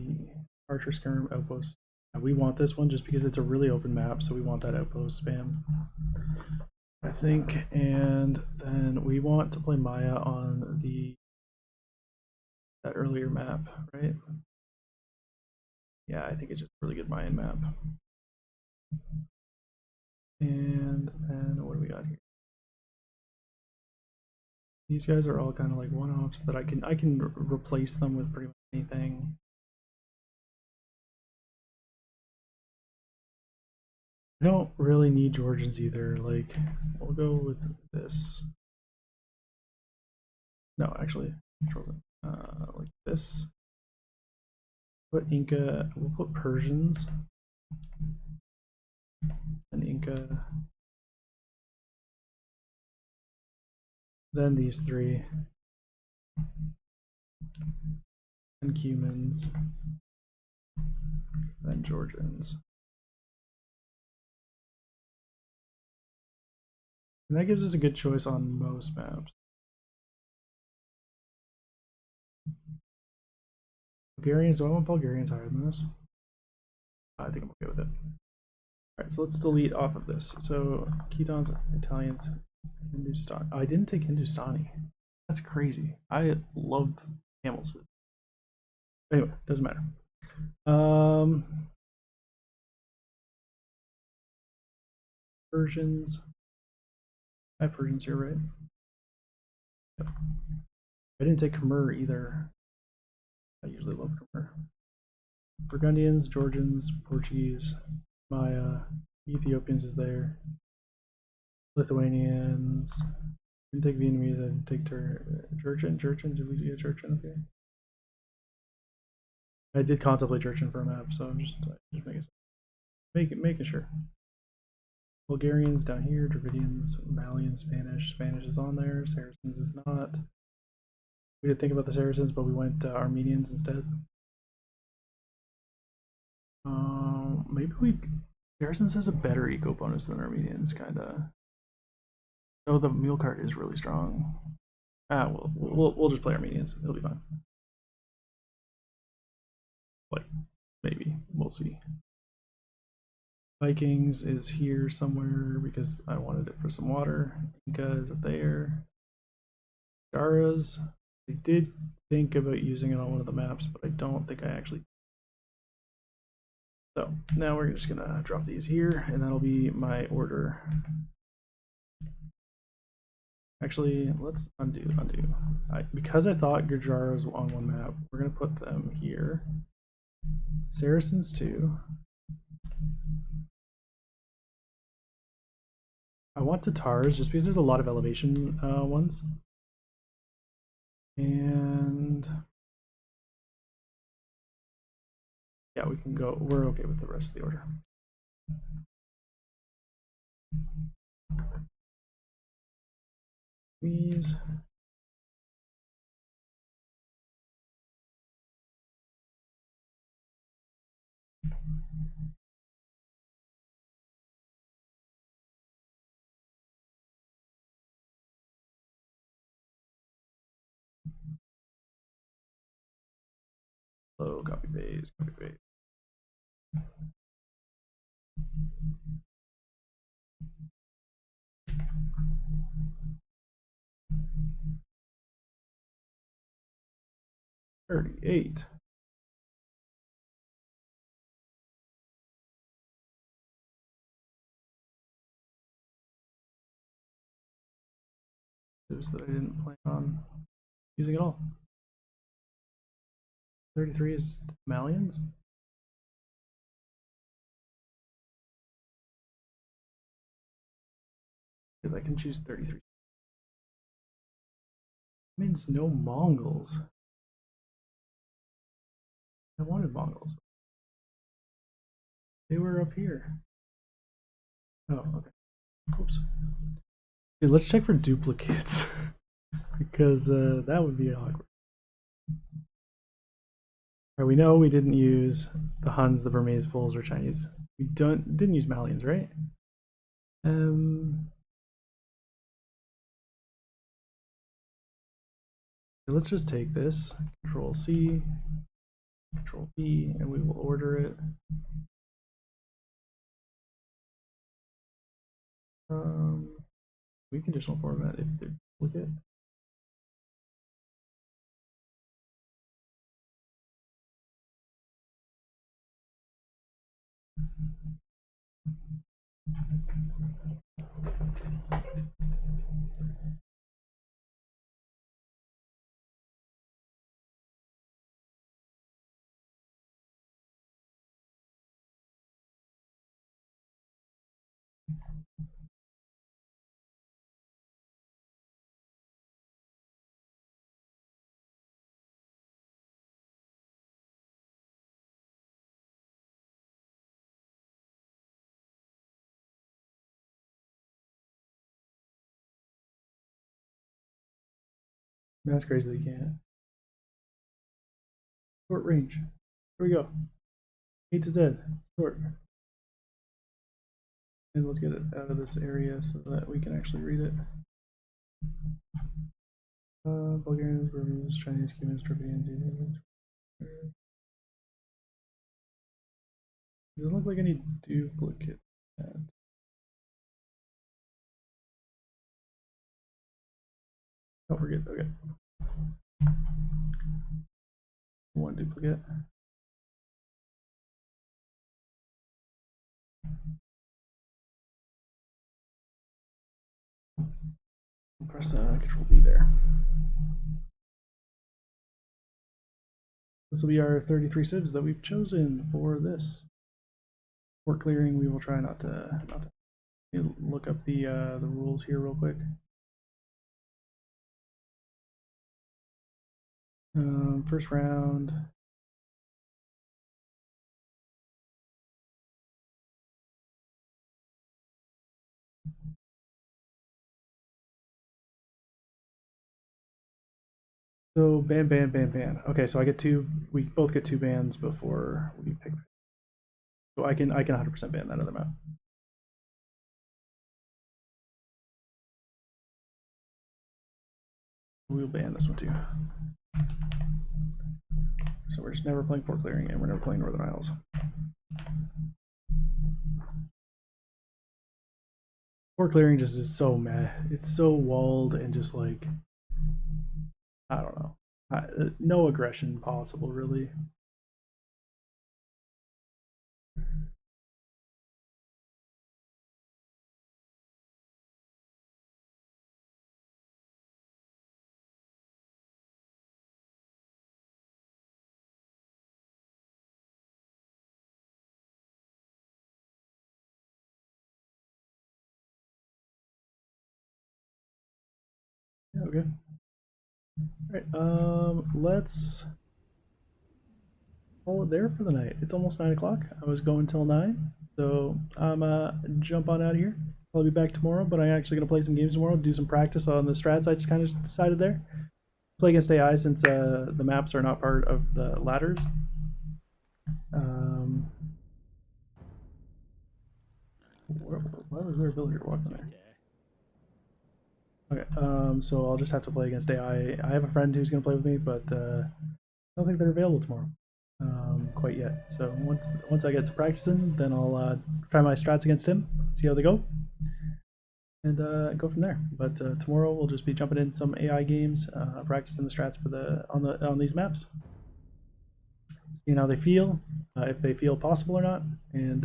S1: archer skirm outpost. We want this one just because it's a really open map, so we want that outpost spam, I think. And then we want to play Maya on that earlier map, right? Yeah, I think it's just a really good Mayan map. And then what do we got here? These guys are all kind of like one-offs that I can replace them with pretty much anything. I don't really need Georgians either. Like, we'll go with this. No, actually, like this. Put Inca. We'll put Persians and Inca. Then these three. And Cumans. Then Georgians. And that gives us a good choice on most maps. Bulgarians, do I want Bulgarians higher than this? I think I'm okay with it. Alright, so let's delete off of this. So, Khitans, Italians, Hindustan. I didn't take Hindustani. That's crazy. I love camels. Anyway, doesn't matter. Persians. I have Persians here, right? Yep. I didn't take Khmer either. I usually love Khmer. Burgundians, Georgians, Portuguese, Maya, Ethiopians is there. Lithuanians. Didn't take Vietnamese. I didn't take Jurchen. Did we get Jurchen? Okay. I did contemplate Jurchen for a map, so I'm just making sure. Bulgarians down here, Dravidians, Malian, Spanish. Spanish is on there. Saracens is not. We did think about the Saracens, but we went Armenians instead. Maybe Saracens has a better eco bonus than Armenians, kinda. Oh, the mule cart is really strong. We'll just play Armenians. It'll be fine. Like, maybe we'll see. Vikings is here somewhere because I wanted it for some water. Inca is there. Garas, I did think about using it on one of the maps, but I don't think I actually. So now we're just gonna drop these here, and that'll be my order. Actually, let's undo. Because I thought Gujarat was on one map, we're gonna put them here. Saracens too. I want Tatars just because there's a lot of elevation ones. And yeah, we can go. We're okay with the rest of the order. Please. go. Copy paste. Copy paste. $38. That I didn't plan on using at all. 33 is Malians. Because I can choose 33. Means no Mongols. I wanted Mongols. They were up here. Oh, okay. Oops. Okay, let's check for duplicates. Because that would be awkward. Right, we know we didn't use the Huns, the Burmese, Poles, or Chinese. We didn't use Malians, right? Let's just take this, Control C, Control V, and we will order it. We conditional format if they're duplicate. That's crazy that you can't. Sort range. Here we go. A to Z. Sort. And let's get it out of this area so that we can actually read it. Bulgarians, Burmese, Chinese, Cubans, Turkians. Doesn't look like any duplicate. Oh, we're good. Okay. One duplicate. Press Control D there. This will be our 33 civs that we've chosen for this. For clearing, we will try not to look up the rules here real quick. First round. So ban. Okay, so I get two. We both get two bans before we pick. So I can 100% ban that other map. We'll ban this one too. So we're just never playing Fort Clearing, and we're never playing Northern Isles. Fort Clearing just is so meh. It's so walled and just like, I don't know. No aggression possible, really. Yeah, okay. All right. Let's call it there for the night. It's almost 9 o'clock. I was going till 9, so I'm jump on out of here. I'll be back tomorrow, but I'm actually gonna play some games tomorrow. Do some practice on the strats I just kind of decided there. Play against AI since the maps are not part of the ladders. Why was there a villager walking there? Okay, so I'll just have to play against AI. I have a friend who's going to play with me, but I don't think they're available tomorrow. quite yet. So once I get to practicing, then I'll try my strats against him, see how they go, and go from there. But tomorrow we'll just be jumping in some AI games, practicing the strats for on these maps, seeing how they feel, if they feel possible or not, and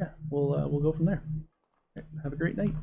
S1: yeah, we'll go from there. Have a great night.